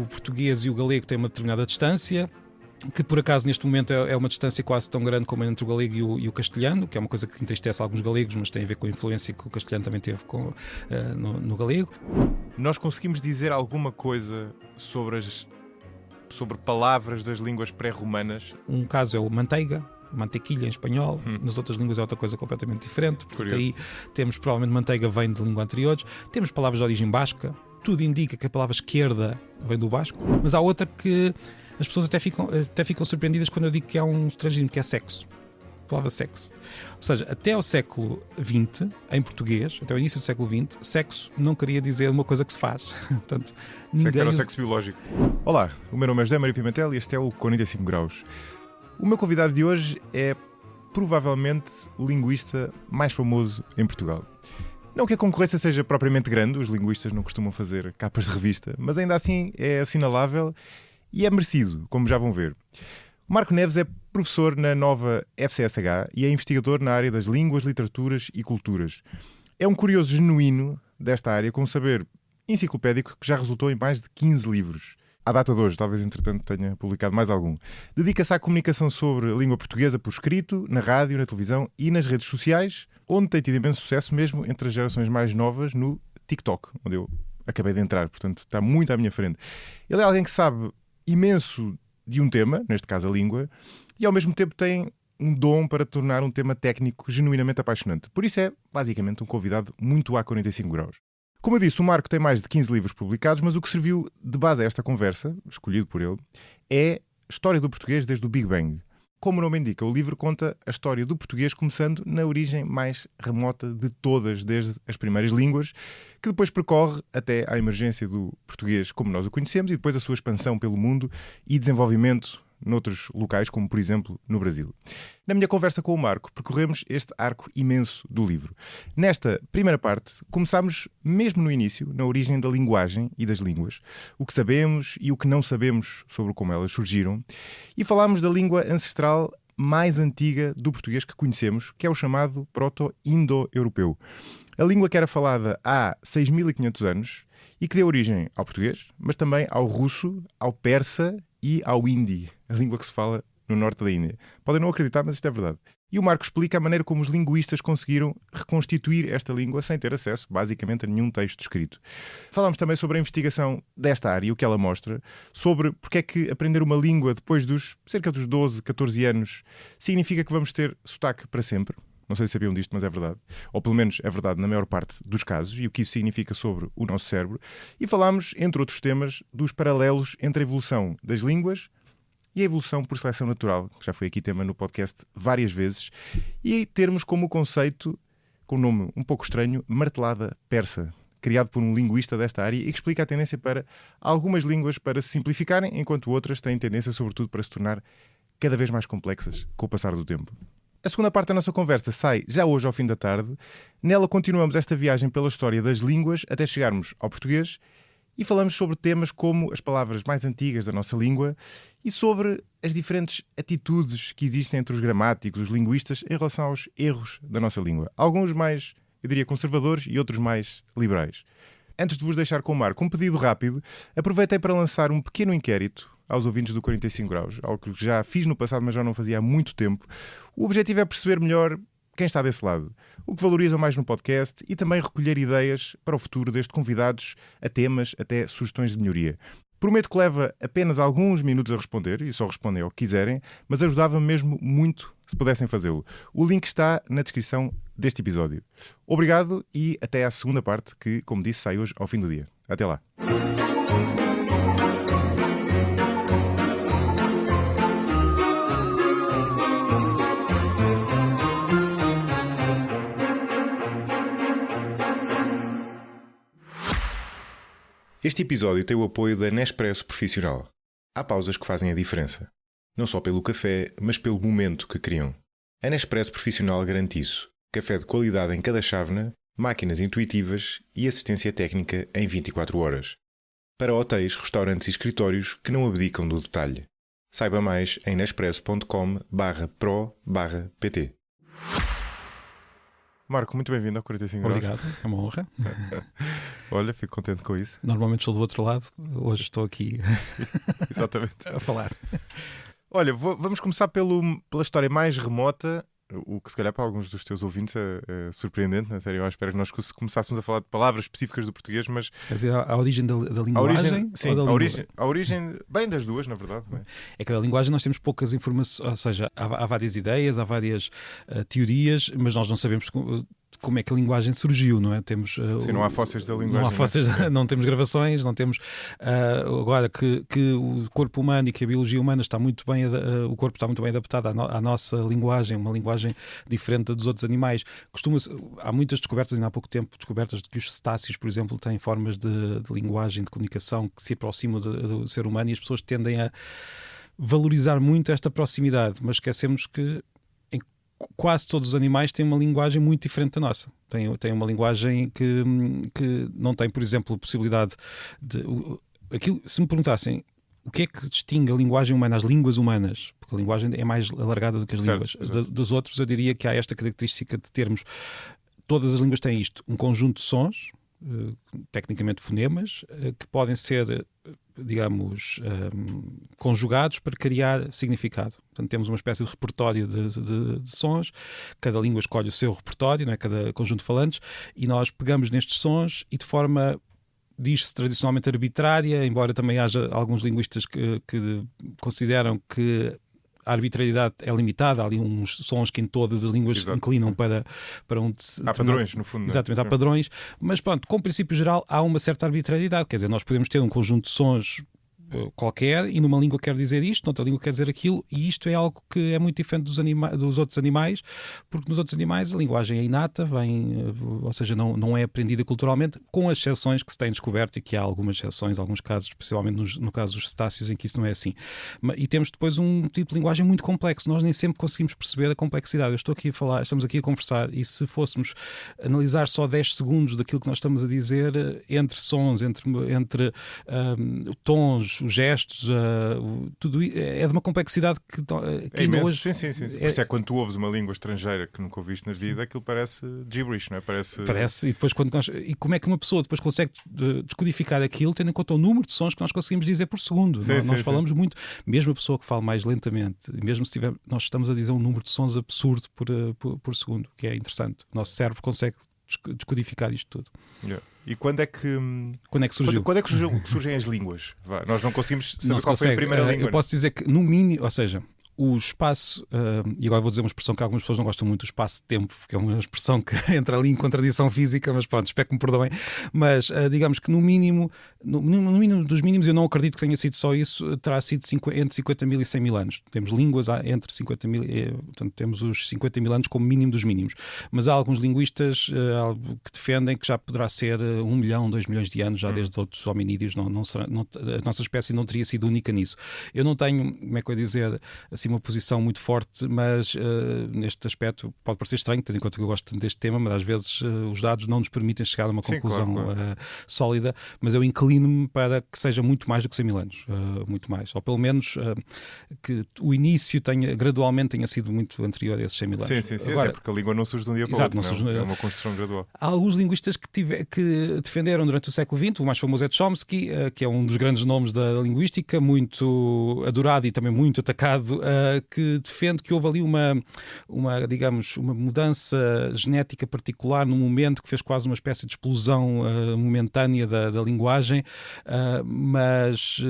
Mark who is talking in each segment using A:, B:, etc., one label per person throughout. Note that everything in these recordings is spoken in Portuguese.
A: o português e o galego têm uma determinada distância, que por acaso neste momento é uma distância quase tão grande como entre o galego e o castelhano, que é uma coisa que entristece alguns galegos, mas tem a ver com a influência que o castelhano também teve no galego.
B: Nós conseguimos dizer alguma coisa sobre palavras das línguas pré-romanas?
A: Um caso é o manteiga, mantequilha em espanhol, nas outras línguas é outra coisa completamente diferente, portanto aí temos provavelmente manteiga vem de língua anteriores, temos palavras de origem basca, tudo indica que a palavra esquerda vem do basco, mas há outra que as pessoas até ficam surpreendidas quando eu digo que é um estrangeiro, que é sexo. A palavra sexo. Ou seja, até ao século XX, em português, até o início do século XX, sexo não queria dizer uma coisa que se faz. Portanto,
B: sexo era o sexo biológico. Olá, o meu nome é José Mário Pimentel e este é o 45 Graus. O meu convidado de hoje é provavelmente o linguista mais famoso em Portugal. Não que a concorrência seja propriamente grande, os linguistas não costumam fazer capas de revista, mas ainda assim é assinalável e é merecido, como já vão ver. O Marco Neves é professor na nova FCSH e é investigador na área das línguas, literaturas e culturas. É um curioso genuíno desta área, com um saber enciclopédico que já resultou em mais de 15 livros. À data de hoje, talvez entretanto tenha publicado mais algum. Dedica-se à comunicação sobre a língua portuguesa por escrito, na rádio, na televisão e nas redes sociais, onde tem tido imenso sucesso mesmo entre as gerações mais novas no TikTok, onde eu acabei de entrar, portanto está muito à minha frente. Ele é alguém que sabe imenso de um tema, neste caso a língua, e ao mesmo tempo tem um dom para tornar um tema técnico genuinamente apaixonante. Por isso é, basicamente, um convidado muito a 45 graus. Como eu disse, o Marco tem mais de 15 livros publicados, mas o que serviu de base a esta conversa, escolhido por ele, é a história do português desde o Big Bang. Como o nome indica, o livro conta a história do português começando na origem mais remota de todas, desde as primeiras línguas, que depois percorre até à emergência do português como nós o conhecemos e depois a sua expansão pelo mundo e desenvolvimento noutros locais, como por exemplo no Brasil. Na minha conversa com o Marco, percorremos este arco imenso do livro. Nesta primeira parte, começámos mesmo no início, na origem da linguagem e das línguas, o que sabemos e o que não sabemos sobre como elas surgiram, e falámos da língua ancestral mais antiga do português que conhecemos, que é o chamado proto-indo-europeu. A língua que era falada há 6.500 anos e que deu origem ao português, mas também ao russo, ao persa e ao hindi, a língua que se fala no norte da Índia. Podem não acreditar, mas isto é verdade. E o Marco explica a maneira como os linguistas conseguiram reconstituir esta língua sem ter acesso, basicamente, a nenhum texto escrito. Falámos também sobre a investigação desta área e o que ela mostra, sobre porque é que aprender uma língua depois dos cerca dos 12, 14 anos significa que vamos ter sotaque para sempre. Não sei se sabiam disto, mas é verdade. Ou pelo menos é verdade na maior parte dos casos, e o que isso significa sobre o nosso cérebro. E falámos, entre outros temas, dos paralelos entre a evolução das línguas e a evolução por seleção natural, que já foi aqui tema no podcast várias vezes, e termos como conceito, com um nome um pouco estranho, martelada persa, criado por um linguista desta área e que explica a tendência para algumas línguas para se simplificarem, enquanto outras têm tendência, sobretudo, para se tornar cada vez mais complexas com o passar do tempo. A segunda parte da nossa conversa sai já hoje ao fim da tarde. Nela continuamos esta viagem pela história das línguas até chegarmos ao português e falamos sobre temas como as palavras mais antigas da nossa língua e sobre as diferentes atitudes que existem entre os gramáticos, os linguistas, em relação aos erros da nossa língua. Alguns mais, eu diria, conservadores e outros mais liberais. Antes de vos deixar com o Marco um pedido rápido, aproveitei para lançar um pequeno inquérito aos ouvintes do 45 graus, algo que já fiz no passado, mas já não fazia há muito tempo. O objetivo é perceber melhor quem está desse lado, o que valorizam mais no podcast e também recolher ideias para o futuro, desde convidados a temas até sugestões de melhoria. Prometo que leva apenas alguns minutos a responder, e só respondem ao que quiserem, mas ajudava-me mesmo muito se pudessem fazê-lo. O link está na descrição deste episódio. Obrigado e até à segunda parte, que, como disse, sai hoje ao fim do dia. Até lá. Este episódio tem o apoio da Nespresso Profissional. Há pausas que fazem a diferença. Não só pelo café, mas pelo momento que criam. A Nespresso Profissional garante isso. Café de qualidade em cada chávena, máquinas intuitivas e assistência técnica em 24 horas. Para hotéis, restaurantes e escritórios que não abdicam do detalhe. Saiba mais em nespresso.com/pro/pt. Marco, muito bem-vindo ao 45 Graus.
A: Obrigado, é uma honra.
B: Olha, fico contente com isso.
A: Normalmente estou do outro lado, hoje estou aqui
B: Exatamente.
A: a falar.
B: Olha, vamos começar pela história mais remota, o que se calhar para alguns dos teus ouvintes é surpreendente, na série. Eu espero que nós começássemos a falar de palavras específicas do português, mas...
A: Quer dizer, a origem da linguagem?
B: A origem, bem das duas, na verdade. Bem.
A: É que da linguagem nós temos poucas informações, ou seja, há várias ideias, há várias teorias, mas nós não sabemos como é que a linguagem surgiu, não é? Temos,
B: sim, não há fósseis da linguagem.
A: Não há fósseis, não temos gravações, não temos... agora que o corpo humano e que a biologia humana está muito bem... o corpo está muito bem adaptado à nossa linguagem, uma linguagem diferente dos outros animais. Há muitas descobertas, ainda há pouco tempo, descobertas de que os cetáceos, por exemplo, têm formas de linguagem, de comunicação que se aproximam do ser humano, e as pessoas tendem a valorizar muito esta proximidade, mas esquecemos que quase todos os animais têm uma linguagem muito diferente da nossa. Tem uma linguagem que não tem, por exemplo, a possibilidade de... se me perguntassem o que é que distingue a linguagem humana, as línguas humanas, porque a linguagem é mais alargada do que as línguas dos outros, eu diria que há esta característica de termos... Todas as línguas têm isto, um conjunto de sons, tecnicamente fonemas, que podem ser... digamos, conjugados para criar significado. Portanto, temos uma espécie de repertório de sons, cada língua escolhe o seu repertório, não é? Cada conjunto de falantes, e nós pegamos nestes sons e de forma, diz-se tradicionalmente arbitrária, embora também haja alguns linguistas que consideram que a arbitrariedade é limitada, há ali uns sons que em todas as línguas inclinam para onde...
B: Há padrões, no fundo.
A: Exatamente, há padrões, mas pronto, com princípio geral há uma certa arbitrariedade, quer dizer, nós podemos ter um conjunto de sons qualquer e numa língua quer dizer isto, noutra língua quer dizer aquilo, e isto é algo que é muito diferente dos outros animais, porque nos outros animais a linguagem é inata, ou seja, não é aprendida culturalmente, com as exceções que se têm descoberto, e que há algumas exceções, alguns casos, especialmente no caso dos cetáceos, em que isso não é assim. E temos depois um tipo de linguagem muito complexo, nós nem sempre conseguimos perceber a complexidade. Estamos aqui a conversar, e se fôssemos analisar só 10 segundos daquilo que nós estamos a dizer, entre sons, entre tons, os gestos, tudo é de uma complexidade que
B: ainda
A: hoje...
B: Sim. Por isso é que quando tu ouves uma língua estrangeira que nunca ouviste na vida, aquilo parece gibberish, não é? Parece,
A: e depois e como é que uma pessoa depois consegue descodificar aquilo, tendo em conta o número de sons que nós conseguimos dizer por segundo. Nós falamos muito, mesmo a pessoa que fala mais lentamente, mesmo se nós estamos a dizer um número de sons absurdo por segundo, que é interessante. O nosso cérebro consegue descodificar isto tudo.
B: Yeah. E quando é que
A: surgiu?
B: Quando é que surgem as línguas? Nós não conseguimos saber qual foi a primeira língua.
A: Eu posso dizer que, no mínimo, ou seja, o espaço, e agora vou dizer uma expressão que algumas pessoas não gostam muito, o espaço-tempo, porque é uma expressão que entra ali em contradição física, mas pronto, espero que me perdoem. Mas digamos que no mínimo dos mínimos, eu não acredito que tenha sido só isso, terá sido entre 50 mil e 100 mil anos. Temos línguas entre 50 mil, portanto temos os 50 mil anos como mínimo dos mínimos. Mas há alguns linguistas que defendem que já poderá ser 1 milhão, 2 milhões de anos, já desde outros hominídeos. A nossa espécie não teria sido única nisso. Eu não tenho, como é que eu ia dizer, assim, uma posição muito forte, mas neste aspecto pode parecer estranho, tendo em conta que eu gosto deste tema, mas às vezes os dados não nos permitem chegar a uma conclusão claro. Sólida, mas eu inclino-me para que seja muito mais do que 100 mil anos, muito mais, ou pelo menos que o início gradualmente tenha sido muito anterior a esses 100 mil anos.
B: Sim, agora, até porque a língua não surge de um dia para o outro, é uma construção gradual.
A: Há alguns linguistas que defenderam durante o século XX, o mais famoso é Chomsky, que é um dos grandes nomes da linguística, muito adorado e também muito atacado, que defende que houve ali digamos, uma mudança genética particular num momento que fez quase uma espécie de explosão momentânea da linguagem, mas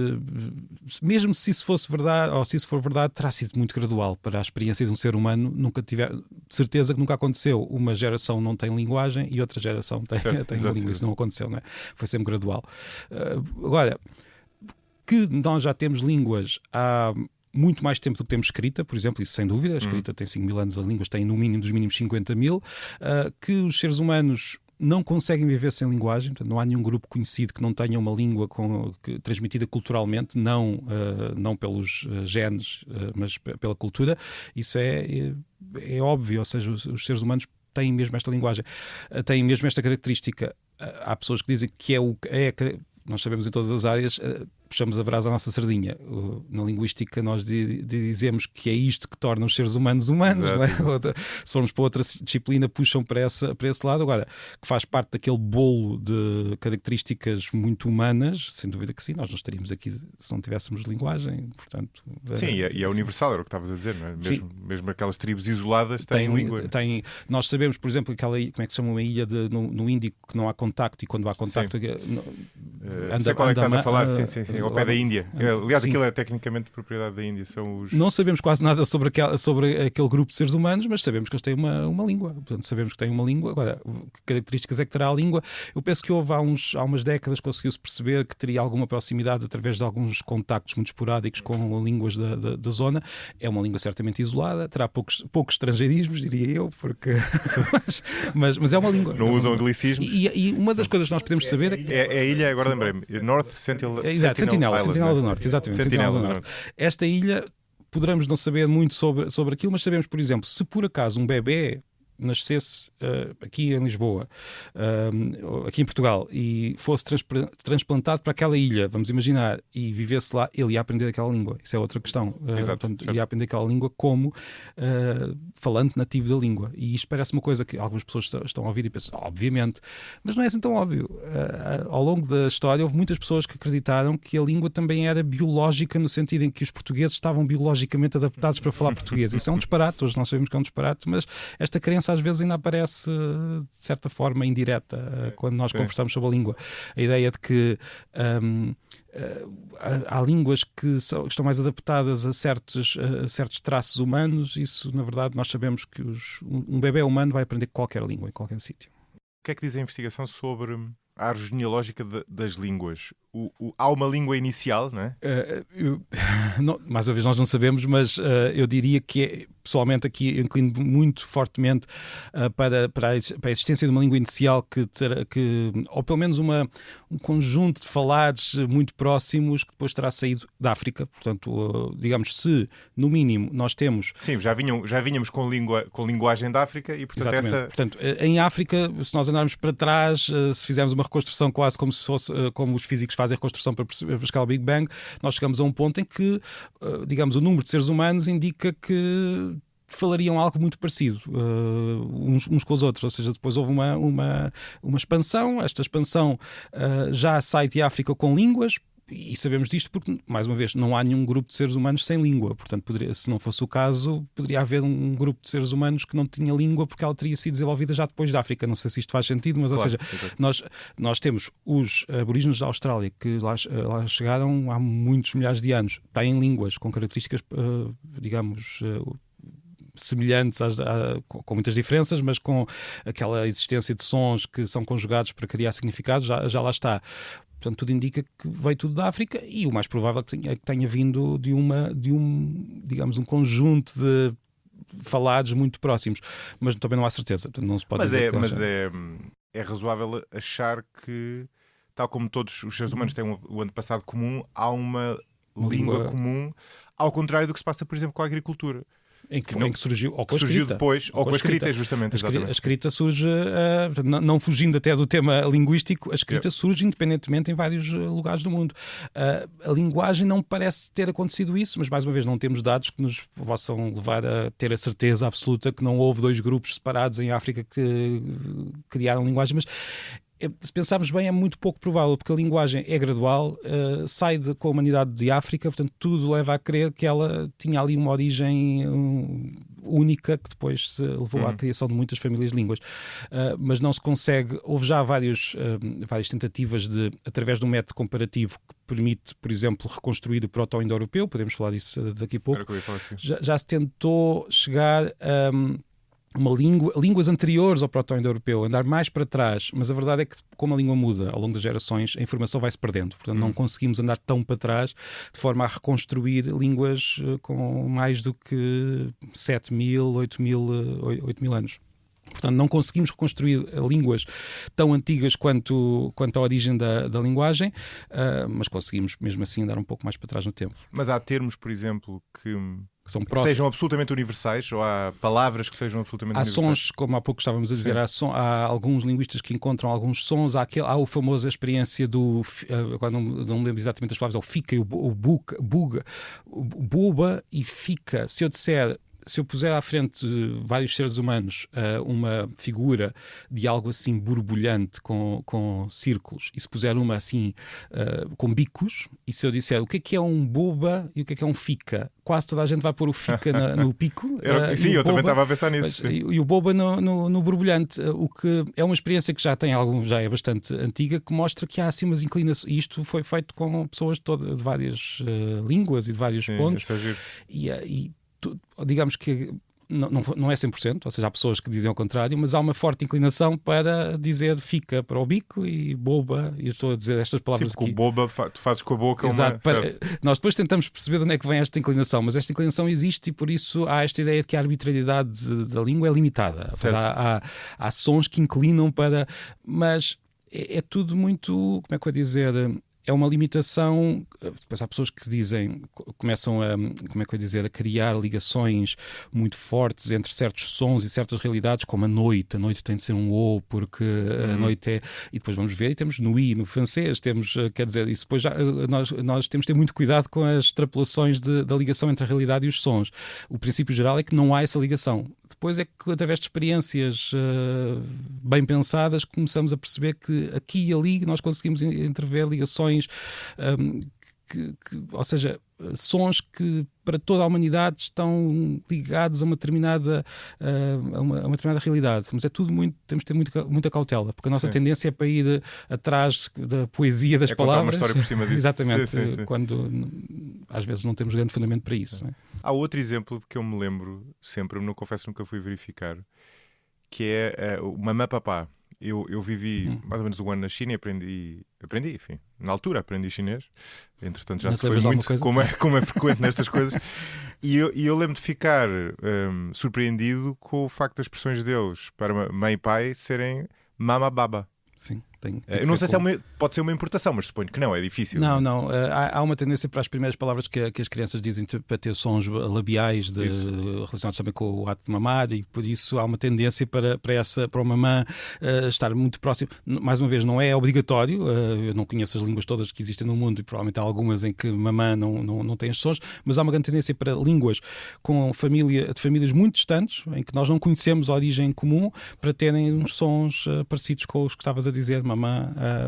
A: mesmo se isso fosse verdade, ou se isso for verdade, terá sido muito gradual para a experiência de um ser humano. Nunca tiver certeza que nunca aconteceu. Uma geração não tem linguagem e outra geração tem língua. Isso não aconteceu, não é? Foi sempre gradual. Agora, que nós já temos línguas há muito mais tempo do que temos escrita, por exemplo, isso sem dúvida, a escrita tem 5 mil anos, as línguas têm no mínimo dos mínimos 50 mil, que os seres humanos não conseguem viver sem linguagem, portanto, não há nenhum grupo conhecido que não tenha uma língua transmitida culturalmente, não pelos genes, mas pela cultura. Isso é óbvio, ou seja, os seres humanos têm mesmo esta linguagem, têm mesmo esta característica. Há pessoas que dizem que nós sabemos em todas as áreas, puxamos a brasa à nossa sardinha. Na linguística nós dizemos que é isto que torna os seres humanos humanos, não é? Se formos para outra disciplina, puxam para esse lado. Agora, que faz parte daquele bolo de características muito humanas, sem dúvida que sim, nós não estaríamos aqui se não tivéssemos linguagem, portanto...
B: Sim, e é universal, era o que estavas a dizer, não é? Mesmo aquelas tribos isoladas têm língua.
A: Nós sabemos, por exemplo, como é que se chama uma ilha no Índico, que não há contacto, e quando há contacto...
B: Sei qual é que estás a falar, sim, ao pé da Índia. Aliás, aquilo é tecnicamente propriedade da Índia.
A: Não sabemos quase nada sobre aquele grupo de seres humanos, mas sabemos que eles têm uma língua. Portanto, sabemos que têm uma língua. Agora, que características é que terá a língua? Eu penso que há umas décadas conseguiu-se perceber que teria alguma proximidade através de alguns contactos muito esporádicos com línguas da zona. É uma língua certamente isolada, terá poucos estrangeirismos, diria eu, porque... mas é uma língua.
B: Não usam anglicismos.
A: E uma das coisas que nós podemos saber é que...
B: É a ilha, agora lembrei-me, North Sentinel
A: do Norte, exatamente. Sentinela do Norte. Esta ilha, poderemos não saber muito sobre aquilo, mas sabemos, por exemplo, se por acaso um bebê nascesse aqui em Lisboa, aqui em Portugal, e fosse transplantado para aquela ilha, vamos imaginar, e vivesse lá, ele ia aprender aquela língua. Isso é outra questão. Portanto, ia aprender aquela língua como falante nativo da língua. E isto parece uma coisa que algumas pessoas estão a ouvir e pensam, obviamente, mas não é assim tão óbvio. Ao longo da história, houve muitas pessoas que acreditaram que a língua também era biológica, no sentido em que os portugueses estavam biologicamente adaptados para falar português. Isso é um disparate, hoje nós sabemos que é um disparate, mas esta crença às vezes ainda aparece de certa forma indireta quando nós conversamos sobre a língua. A ideia de que há línguas que estão mais adaptadas a certos traços humanos. Isso, na verdade, nós sabemos que um bebê humano vai aprender qualquer língua, em qualquer sítio.
B: O que é que diz a investigação sobre a árvore genealógica das línguas? Há uma língua inicial, não é?
A: Mais uma vez, nós não sabemos, mas eu diria que pessoalmente aqui inclino muito fortemente para a existência de uma língua inicial que ou pelo menos um conjunto de falares muito próximos que depois terá saído da África. Portanto, digamos, se no mínimo nós temos...
B: Sim, já vinhamos com linguagem da África e portanto
A: exatamente. Portanto, em África, se nós andarmos para trás, se fizermos uma reconstrução quase como se fosse como os físicos fazem a reconstrução para buscar o Big Bang, nós chegamos a um ponto em que, digamos, o número de seres humanos indica que falariam algo muito parecido uns com os outros, ou seja, depois houve uma expansão. Esta expansão já sai de África com línguas, e sabemos disto porque, mais uma vez, não há nenhum grupo de seres humanos sem língua. Portanto, se não fosse o caso, poderia haver um grupo de seres humanos que não tinha língua porque ela teria sido desenvolvida já depois da África. Não sei se isto faz sentido, mas, claro, ou seja, nós temos os aborígenes da Austrália que lá chegaram há muitos milhares de anos. Têm línguas com características, digamos... semelhantes com muitas diferenças, mas com aquela existência de sons que são conjugados para criar significados, já lá está. Portanto, tudo indica que veio tudo da África, e o mais provável é que tenha vindo de digamos, um conjunto de falados muito próximos, mas também não há certeza. Portanto, não se pode dizer
B: é razoável achar que, tal como todos os seres humanos têm o antepassado comum, há uma língua comum, ao contrário do que se passa, por exemplo, com a agricultura.
A: Em que surgiu, ou com a
B: surgiu
A: escrita.
B: Depois, ou com a escrita, justamente.
A: A escrita surge, não fugindo até do tema linguístico, a escrita surge independentemente em vários lugares do mundo. A linguagem não parece ter acontecido isso, mas mais uma vez não temos dados que nos possam levar a ter a certeza absoluta que não houve dois grupos separados em África que criaram linguagem, mas se pensarmos bem, é muito pouco provável, porque a linguagem é gradual, sai com a humanidade de África, portanto tudo leva a crer que ela tinha ali uma origem única que depois se levou à criação de muitas famílias de línguas. Mas não se consegue, houve já várias tentativas através de um método comparativo que permite, por exemplo, reconstruir o proto-indo-europeu, podemos falar disso daqui a pouco. Já se tentou chegar a línguas anteriores ao proto-indo-europeu, andar mais para trás, mas a verdade é que, como a língua muda ao longo das gerações, a informação vai-se perdendo. Portanto, não conseguimos andar tão para trás de forma a reconstruir línguas com mais do que 7.000, 8.000 anos. Portanto, não conseguimos reconstruir línguas tão antigas quanto a origem da linguagem, mas conseguimos, mesmo assim, andar um pouco mais para trás no tempo.
B: Mas há termos, por exemplo, que
A: que são próximos.
B: Sejam absolutamente universais, ou há palavras que sejam absolutamente universais?
A: Há sons, como há pouco estávamos a dizer, há alguns linguistas que encontram alguns sons, há o famoso experiência do, agora não me lembro exatamente as palavras, é o fica e o buga, boba e fica. Se eu puser à frente de vários seres humanos uma figura de algo assim borbulhante com círculos, e se puser uma assim com bicos, e se eu disser o que é um boba e o que é um fica, quase toda a gente vai pôr o fica no pico.
B: Sim, eu também estava a pensar nisso.
A: E o boba no borbulhante, o que é uma experiência que já é bastante antiga, que mostra que há assim umas inclinações. E isto foi feito com pessoas de várias línguas e de vários pontos. Digamos que não é 100%, ou seja, há pessoas que dizem ao contrário, mas há uma forte inclinação para dizer fica para o bico e boba, e eu estou a dizer estas palavras aqui.
B: Com boba, tu fazes com a boca.
A: Exato, nós depois tentamos perceber de onde é que vem esta inclinação, mas esta inclinação existe e por isso há esta ideia de que a arbitrariedade da língua é limitada. Há sons que inclinam para... Mas é tudo muito, como é que eu ia dizer... É uma limitação. Depois há pessoas que começam a criar ligações muito fortes entre certos sons e certas realidades, como a noite. A noite tem de ser um O, porque a noite é... E depois vamos ver, e temos nuit no francês, quer dizer, isso depois nós temos de ter muito cuidado com as extrapolações da ligação entre a realidade e os sons. O princípio geral é que não há essa ligação. Depois é que, através de experiências bem pensadas, começamos a perceber que aqui e ali nós conseguimos entrever ligações, ou seja, sons que para toda a humanidade estão ligados a uma determinada realidade. Mas é tudo temos de ter muita cautela, porque a nossa tendência é para ir atrás da poesia das palavras.
B: Contar uma história por cima disso.
A: Exatamente, sim. Quando às vezes não temos grande fundamento para isso. Não é?
B: Há outro exemplo de que eu me lembro sempre, não confesso nunca fui verificar, que é o mamã papá. Eu vivi mais ou menos um ano na China e aprendi, enfim, na altura aprendi chinês, entretanto já se foi muito, como é frequente nestas coisas, e eu lembro de ficar surpreendido com o facto das expressões deles para mãe e pai serem mama baba.
A: Sim.
B: Eu não sei se pode ser uma importação, mas suponho que não, é difícil.
A: Não. Há uma tendência para as primeiras palavras que as crianças dizem para ter sons labiais relacionados também com o ato de mamar, e por isso há uma tendência para o mamã estar muito próximo. Mais uma vez, não é obrigatório, eu não conheço as línguas todas que existem no mundo e provavelmente há algumas em que mamã não tem os sons, mas há uma grande tendência para línguas de famílias muito distantes, em que nós não conhecemos a origem comum, para terem uns sons parecidos com os que estavas a dizer, mamã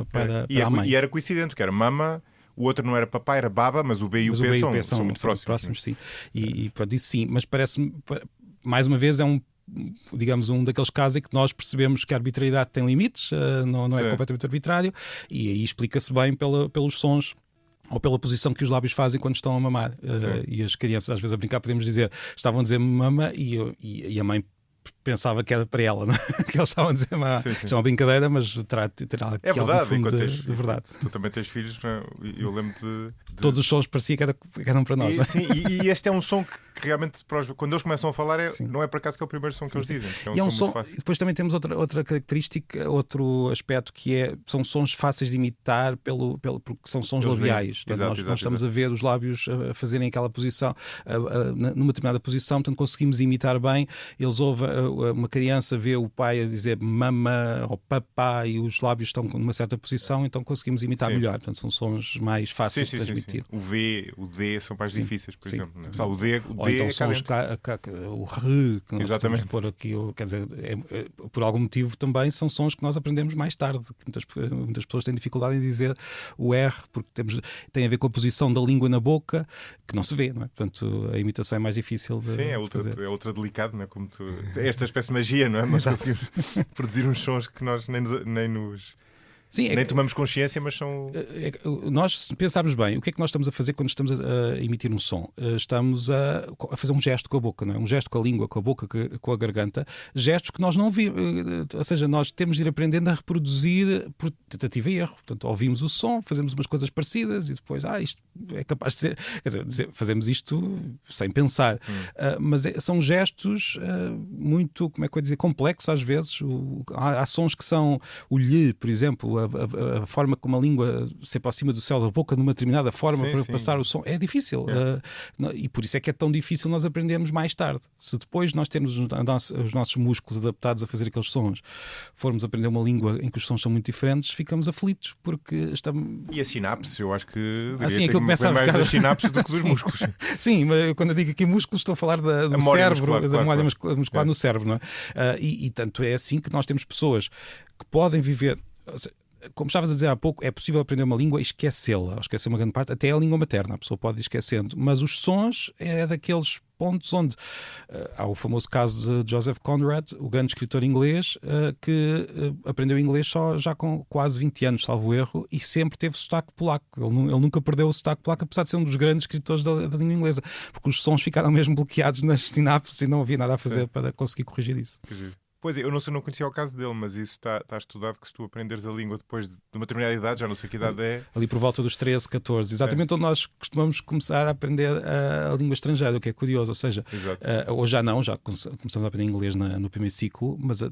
A: para a mãe.
B: E era coincidente, que era mama, o outro não era papai, era baba, mas o B e o P são muito próximos.
A: Sim. E pronto, isso sim, mas parece-me, mais uma vez, é um daqueles casos em que nós percebemos que a arbitrariedade tem limites, não é completamente arbitrário, e aí explica-se bem pelos sons ou pela posição que os lábios fazem quando estão a mamar. E as crianças, às vezes, a brincar, podemos dizer, estavam a dizer mama e a mãe pensava que era para ela, não? Que eles estavam a dizer, isto é uma brincadeira, mas terá aqui algum fundo de verdade.
B: Tu também tens filhos, eu lembro de...
A: Todos os sons parecia que eram para nós.
B: E este é um som que realmente, quando eles começam a falar, não é por acaso que é o primeiro som que eles dizem. É um som muito fácil.
A: E depois também temos outra característica, outro aspecto, que são sons fáceis de imitar porque são sons labiais. Nós estamos a ver os lábios a fazerem aquela posição, numa determinada posição, portanto conseguimos imitar bem. Eles ouvem, uma criança vê o pai a dizer mama ou papá e os lábios estão numa certa posição, então conseguimos imitar melhor. Portanto, são sons mais fáceis de transmitir.
B: O V, o D são mais difíceis, por exemplo. Só o D
A: ou então sons o R, que nós temos de pôr aqui, quer dizer, por algum motivo também são sons que nós aprendemos mais tarde. Muitas pessoas têm dificuldade em dizer o R, porque tem a ver com a posição da língua na boca, que não se vê, não é? Portanto, a imitação é mais difícil de fazer.
B: É ultra delicado, não é? Como esta espécie de magia, não é? Nós conseguimos produzir uns sons que nós nem tomamos consciência, mas são...
A: Nós, se pensarmos bem, o que é que nós estamos a fazer quando estamos a emitir um som? Estamos a fazer um gesto com a boca, não é? Um gesto com a língua, com a boca, com a garganta. Gestos que nós não vimos. Ou seja, nós temos de ir aprendendo a reproduzir por tentativa e erro. Portanto, ouvimos o som, fazemos umas coisas parecidas e depois, isto é capaz de ser... Quer dizer, fazemos isto sem pensar. Mas são gestos muito, como é que eu ia dizer, complexos às vezes. Há sons que são o lhe, por exemplo, a forma como a língua se aproxima do céu da boca de uma determinada forma para passar o som, é difícil. E por isso é que é tão difícil nós aprendermos mais tarde. Se depois nós temos os nossos músculos adaptados a fazer aqueles sons, formos aprender uma língua em que os sons são muito diferentes, ficamos aflitos, porque estamos...
B: E a sinapse, eu acho que
A: aquilo começa a
B: mais
A: ficar...
B: das sinapses do que dos músculos.
A: Sim, mas quando eu digo aqui músculos, estou a falar do cérebro, da memória muscular no cérebro, não é? E tanto é assim que nós temos pessoas que podem viver... Como estavas a dizer há pouco, é possível aprender uma língua e esquecê-la, ou esquecer uma grande parte, até a língua materna, a pessoa pode ir esquecendo. Mas os sons é daqueles pontos onde há o famoso caso de Joseph Conrad, o grande escritor inglês, que aprendeu inglês só já com quase 20 anos, salvo erro, e sempre teve sotaque polaco. Ele nunca perdeu o sotaque polaco, apesar de ser um dos grandes escritores da língua inglesa, porque os sons ficaram mesmo bloqueados nas sinapses e não havia nada a fazer para conseguir corrigir isso.
B: Pois é, eu não conhecia o caso dele, mas isso está estudado, que se tu aprenderes a língua depois de uma determinada idade, já não sei que idade é...
A: Ali por volta dos 13, 14, exatamente onde nós costumamos começar a aprender a língua estrangeira, o que é curioso, ou seja, hoje já começamos a aprender inglês no primeiro ciclo, mas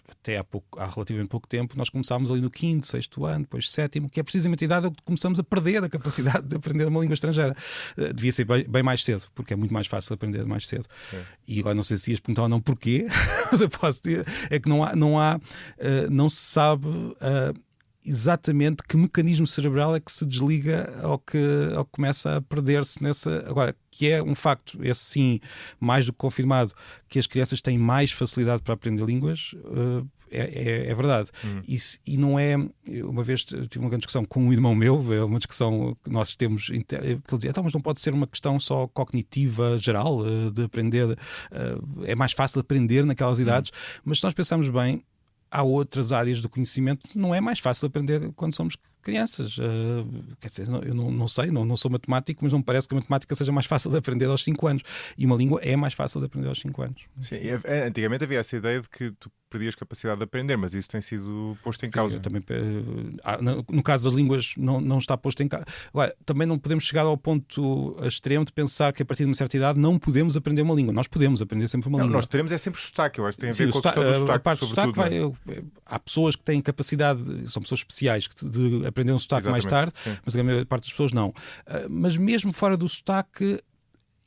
A: até há relativamente pouco tempo nós começámos ali no 5º, 6º ano, depois 7º, que é precisamente a idade onde começamos a perder a capacidade de aprender uma língua estrangeira. Devia ser bem mais cedo, porque é muito mais fácil aprender mais cedo. E agora não sei se ias perguntar ou não porquê, mas eu posso dizer, é que não se sabe exatamente que mecanismo cerebral é que se desliga ou que começa a perder-se nessa... Agora, que é um facto, esse sim, mais do que confirmado, que as crianças têm mais facilidade para aprender línguas, é verdade. E não é... Uma vez tive uma grande discussão com um irmão meu, é uma discussão que nós temos, que ele dizia, mas não pode ser uma questão só cognitiva geral, de aprender, é mais fácil aprender naquelas idades, mas se nós pensarmos bem, há outras áreas do conhecimento que não é mais fácil aprender quando somos crianças. Quer dizer, eu não sei, não sou matemático, mas não me parece que a matemática seja mais fácil de aprender aos 5 anos. E uma língua é mais fácil de aprender aos 5 anos.
B: Sim, antigamente havia essa ideia de que tu perdias capacidade de aprender, mas isso tem sido posto em causa.
A: Também, no caso das línguas, não está posto em causa. Agora, também não podemos chegar ao ponto extremo de pensar que a partir de uma certa idade não podemos aprender uma língua. Nós podemos aprender sempre uma língua.
B: Nós teremos é sempre sotaque, eu acho que tem a ver com a questão do sotaque.
A: A parte do sotaque há pessoas que têm capacidade, são pessoas especiais, de aprender um sotaque mais tarde, mas a maior parte das pessoas não. Mas mesmo fora do sotaque,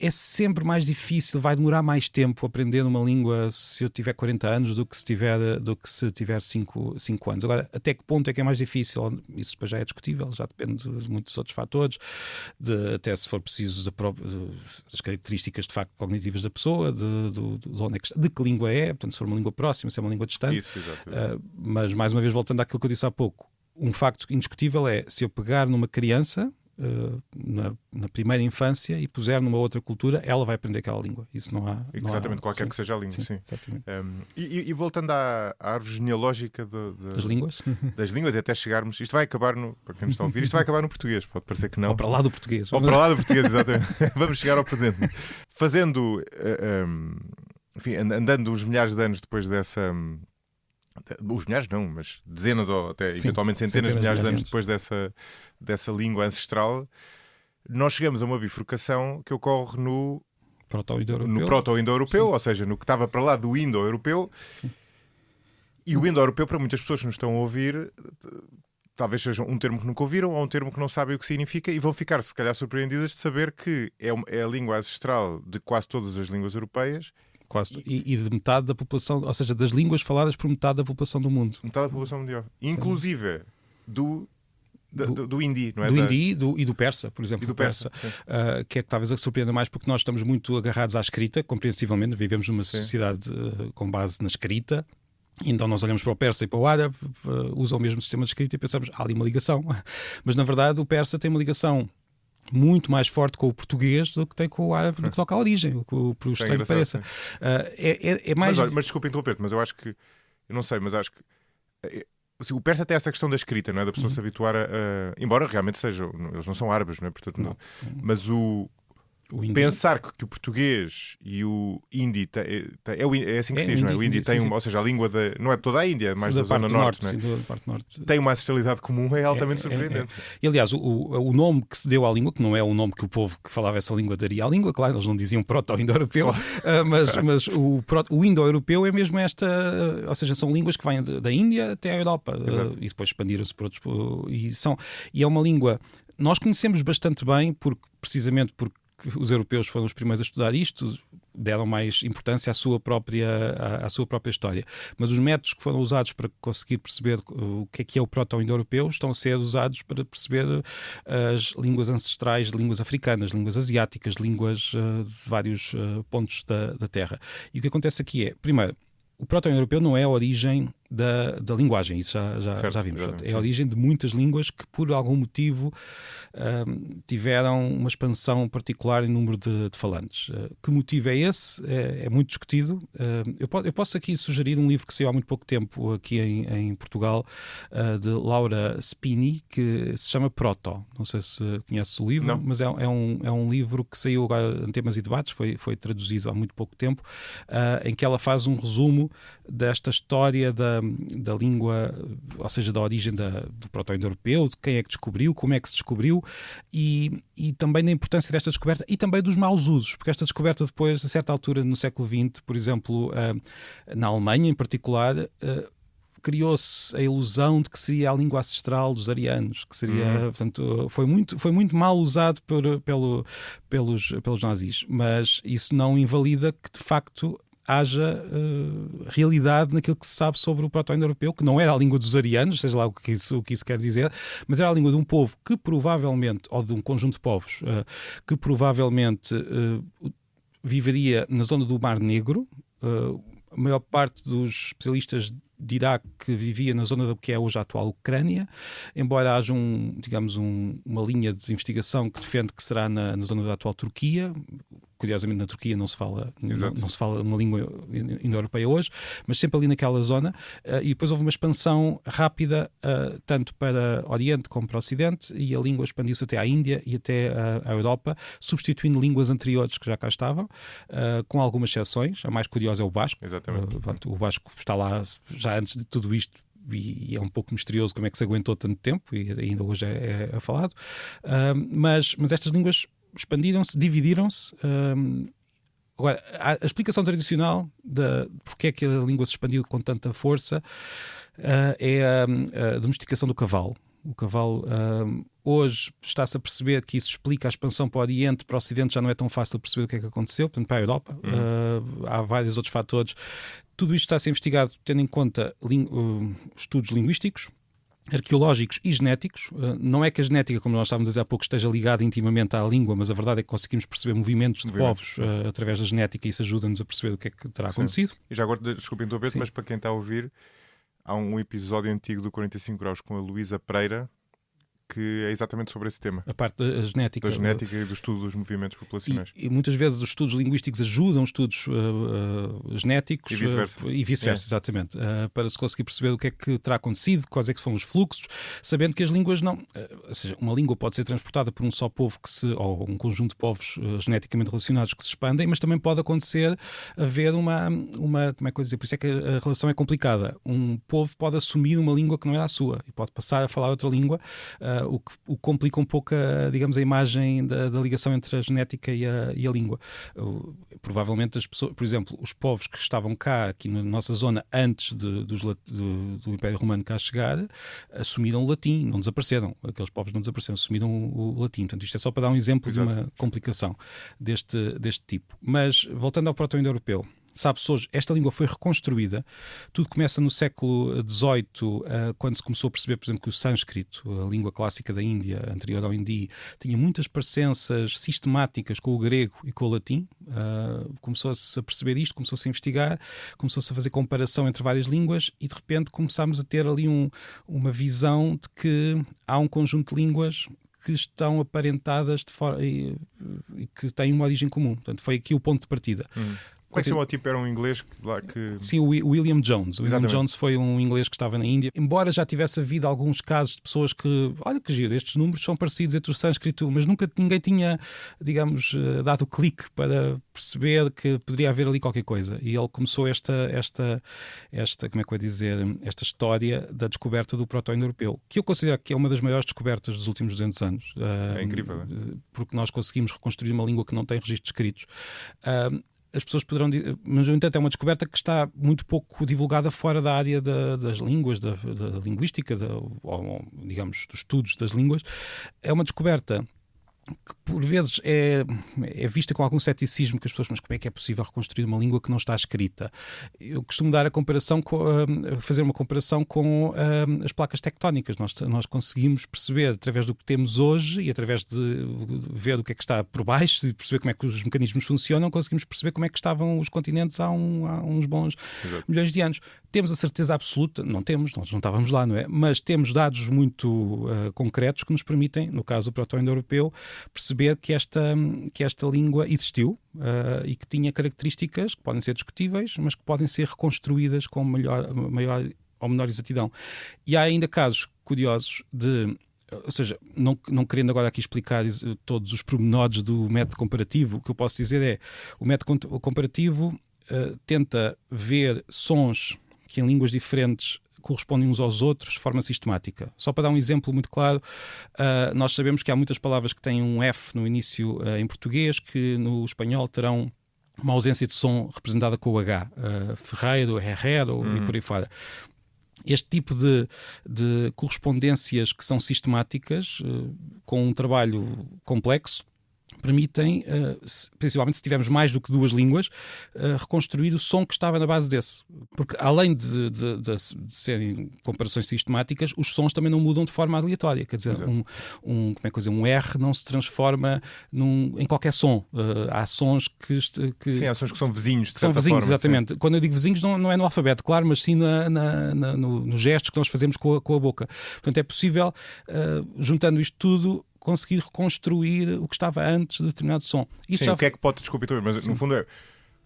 A: é sempre mais difícil, vai demorar mais tempo aprender uma língua se eu tiver 40 anos do que se tiver 5 anos. Agora, até que ponto é que é mais difícil? Isso depois já é discutível, já depende de muitos outros fatores, até se for preciso das características de facto cognitivas da pessoa, de que língua é, portanto, se for uma língua próxima, se é uma língua distante.
B: Isso,
A: mas, mais uma vez, voltando àquilo que eu disse há pouco, um facto indiscutível é, se eu pegar numa criança na primeira infância e puser numa outra cultura, ela vai aprender aquela língua. Isso não há...
B: Exatamente, qualquer que seja a língua. Sim.
A: Exatamente.
B: E voltando à árvore genealógica
A: das línguas?
B: Das línguas, até chegarmos... Isto vai acabar para quem nos está a ouvir, isto vai acabar no português, pode parecer que não.
A: Ou para lá do português.
B: Ou para lá do português, exatamente. Vamos chegar ao presente. Fazendo... enfim, andando uns milhares de anos depois dessa... Os milhares não, mas dezenas ou até eventualmente centenas de milhares de anos depois dessa língua ancestral, nós chegamos a uma bifurcação que ocorre no proto-indo-europeu, ou seja, no que estava para lá do indo-europeu. E o indo-europeu, para muitas pessoas que nos estão a ouvir, talvez seja um termo que nunca ouviram ou um termo que não sabem o que significa, e vão ficar, se calhar, surpreendidas de saber que é a língua ancestral de quase todas as línguas europeias.
A: Quase. E de metade da população, ou seja, das línguas faladas por metade da população do mundo.
B: Metade da população mundial. Inclusive do hindi, não é?
A: Do hindi e do persa, por exemplo.
B: E do persa.
A: Que é que talvez a surpreenda mais, porque nós estamos muito agarrados à escrita, compreensivelmente, vivemos numa sociedade com base na escrita. Então nós olhamos para o persa e para o árabe, usam o mesmo sistema de escrita e pensamos, há ali uma ligação. Mas na verdade o persa tem uma ligação muito mais forte com o português do que tem com o árabe no que toca à origem, por estranho que pareça. É mais...
B: Mas desculpa interromper-te, mas eu acho que... Eu não sei, mas acho que... o persa tem essa questão da escrita, não é? Da pessoa se habituar a... Embora realmente sejam... Eles não são árabes, não é? Portanto, não. Mas pensar que o português e o hindi é assim que se diz, não é? O hindi tem ou seja, a língua não é toda a Índia, mas da zona norte, não é?
A: Sim, da parte norte.
B: Tem uma ancestralidade comum, é altamente surpreendente.
A: E aliás, o nome que se deu à língua, que não é o nome que o povo que falava essa língua daria à língua, claro, eles não diziam proto-indo-europeu, mas o indo-europeu é mesmo esta, ou seja, são línguas que vêm da Índia até à Europa, e depois expandiram-se para outros, e é uma língua, nós conhecemos bastante bem, precisamente porque os europeus foram os primeiros a estudar isto, deram mais importância à sua própria história. Mas os métodos que foram usados para conseguir perceber o que é o proto-indo-europeu estão a ser usados para perceber as línguas ancestrais, línguas africanas, línguas asiáticas, línguas de vários pontos da Terra. E o que acontece aqui é, primeiro, o proto-indo-europeu não é a origem da linguagem, isso já vimos. É a origem de muitas línguas que, por algum motivo, tiveram uma expansão particular em número de falantes. Que motivo é esse? É muito discutido. Eu posso aqui sugerir um livro que saiu há muito pouco tempo aqui em Portugal, de Laura Spini, que se chama Proto. Não sei se conheces o livro,
B: não.
A: Mas é um livro que saiu agora em Temas e Debates, foi traduzido há muito pouco tempo, em que ela faz um resumo desta história da língua, ou seja, da origem do proto-indo-europeu, de quem é que descobriu, como é que se descobriu e também da importância desta descoberta e também dos maus usos, porque esta descoberta depois, a certa altura no século XX, por exemplo, na Alemanha em particular, criou-se a ilusão de que seria a língua ancestral dos arianos, que seria, portanto, foi muito mal usado pelos nazis, mas isso não invalida que de facto haja realidade naquilo que se sabe sobre o proto-indo-europeu, que não era a língua dos arianos, seja lá o que isso quer dizer, mas era a língua de um povo que provavelmente, ou de um conjunto de povos, que provavelmente viveria na zona do Mar Negro. A maior parte dos especialistas dirá que vivia na zona do que é hoje a atual Ucrânia, embora haja uma linha de investigação que defende que será na zona da atual Turquia. Curiosamente, na Turquia não se fala uma língua indo-europeia hoje, mas sempre ali naquela zona. E depois houve uma expansão rápida, tanto para Oriente como para Ocidente, e a língua expandiu-se até à Índia e até à Europa, substituindo línguas anteriores que já cá estavam, com algumas exceções. A mais curiosa é o basco.
B: Exatamente.
A: O basco está lá já antes de tudo isto, e é um pouco misterioso como é que se aguentou tanto tempo, e ainda hoje é falado. Mas estas línguas expandiram-se, dividiram-se. Agora, a explicação tradicional de porque é que a língua se expandiu com tanta força é a domesticação do cavalo. O cavalo, hoje está-se a perceber que isso explica a expansão para o Oriente, para o Ocidente já não é tão fácil perceber o que é que aconteceu, portanto para a Europa há vários outros fatores. Tudo isto está a ser investigado tendo em conta estudos linguísticos, arqueológicos e genéticos. Não é que a genética, como nós estávamos a dizer há pouco, esteja ligada intimamente à língua, mas a verdade é que conseguimos perceber movimentos de povos através da genética, e isso ajuda-nos a perceber o que é que terá acontecido.
B: E já agora, desculpe interromper, mas para quem está a ouvir, há um episódio antigo do 45 Graus com a Luísa Pereira, que é exatamente sobre esse tema.
A: A parte da genética.
B: Da genética e do estudo dos movimentos populacionais.
A: E muitas vezes os estudos linguísticos ajudam estudos genéticos.
B: E vice-versa.
A: Exatamente. Para se conseguir perceber o que é que terá acontecido, quais é que são os fluxos, sabendo que as línguas não... Ou seja, uma língua pode ser transportada por um só povo ou um conjunto de povos geneticamente relacionados que se expandem, mas também pode acontecer haver uma como é que eu dizer? Por isso é que a relação é complicada. Um povo pode assumir uma língua que não é a sua e pode passar a falar outra língua, o que complica um pouco a imagem da ligação entre a genética e a língua. Provavelmente as pessoas, por exemplo, os povos que estavam cá, aqui na nossa zona, antes do Império Romano cá chegar, assumiram o latim, não desapareceram. Aqueles povos não desapareceram, assumiram o latim. Portanto, isto é só para dar um exemplo de uma complicação deste tipo. Mas, voltando ao proto-indo-europeu, sabe-se hoje, esta língua foi reconstruída. Tudo começa no século XVIII, quando se começou a perceber, por exemplo, que o sânscrito, a língua clássica da Índia, anterior ao hindi, tinha muitas parecenças sistemáticas com o grego e com o latim. Começou-se a perceber isto, começou-se a investigar, começou-se a fazer comparação entre várias línguas e, de repente, começámos a ter ali uma visão de que há um conjunto de línguas que estão aparentadas de fora e que têm uma origem comum. Portanto, foi aqui o ponto de partida.
B: Qual é que chama o tipo? Era um inglês que...
A: Sim, o William Jones. O William
B: Exatamente.
A: Jones foi um inglês que estava na Índia. Embora já tivesse havido alguns casos de pessoas que, olha que giro, estes números são parecidos entre o sânscrito, mas nunca ninguém tinha, digamos, dado o clique para perceber que poderia haver ali qualquer coisa. E ele começou esta como é que eu ia dizer, esta história da descoberta do proto-indo-europeu, que eu considero que é uma das maiores descobertas dos últimos 200 anos.
B: É incrível.
A: Porque nós conseguimos reconstruir uma língua que não tem registros escritos. As pessoas poderão dizer, mas no entanto é uma descoberta que está muito pouco divulgada fora da área das línguas, da linguística, ou, digamos, dos estudos das línguas. É uma descoberta que por vezes é vista com algum ceticismo, que as pessoas, mas como é que é possível reconstruir uma língua que não está escrita? Eu costumo dar fazer uma comparação com as placas tectónicas. Nós conseguimos perceber, através do que temos hoje e através de ver o que é que está por baixo e perceber como é que os mecanismos funcionam, conseguimos perceber como é que estavam os continentes há uns bons milhões de anos. Temos a certeza absoluta, nós não estávamos lá, não é? Mas temos dados muito concretos que nos permitem, no caso do proto-indo-europeu, perceber que esta língua existiu e que tinha características que podem ser discutíveis, mas que podem ser reconstruídas com maior ou menor exatidão. E há ainda casos curiosos ou seja, não querendo agora aqui explicar todos os pormenores do método comparativo, o que eu posso dizer é, o método comparativo tenta ver sons que em línguas diferentes correspondem uns aos outros de forma sistemática. Só para dar um exemplo muito claro, nós sabemos que há muitas palavras que têm um F no início em português, que no espanhol terão uma ausência de som representada com o H. Ferreiro, herrero e por aí fora. Este tipo de correspondências que são sistemáticas, com um trabalho complexo, permitem, principalmente se tivermos mais do que duas línguas, reconstruir o som que estava na base desse. Porque além de serem comparações sistemáticas, os sons também não mudam de forma aleatória. Quer dizer, um R não se transforma em qualquer som. Há sons que...
B: Sim, há sons que são vizinhos, de
A: são
B: certa
A: vizinhos,
B: forma,
A: exatamente.
B: Sim.
A: Quando eu digo vizinhos, não é no alfabeto, claro, mas sim nos gestos que nós fazemos com a boca. Portanto, é possível, juntando isto tudo, conseguir reconstruir o que estava antes de determinado som.
B: O que é que pode... Desculpe, mas no fundo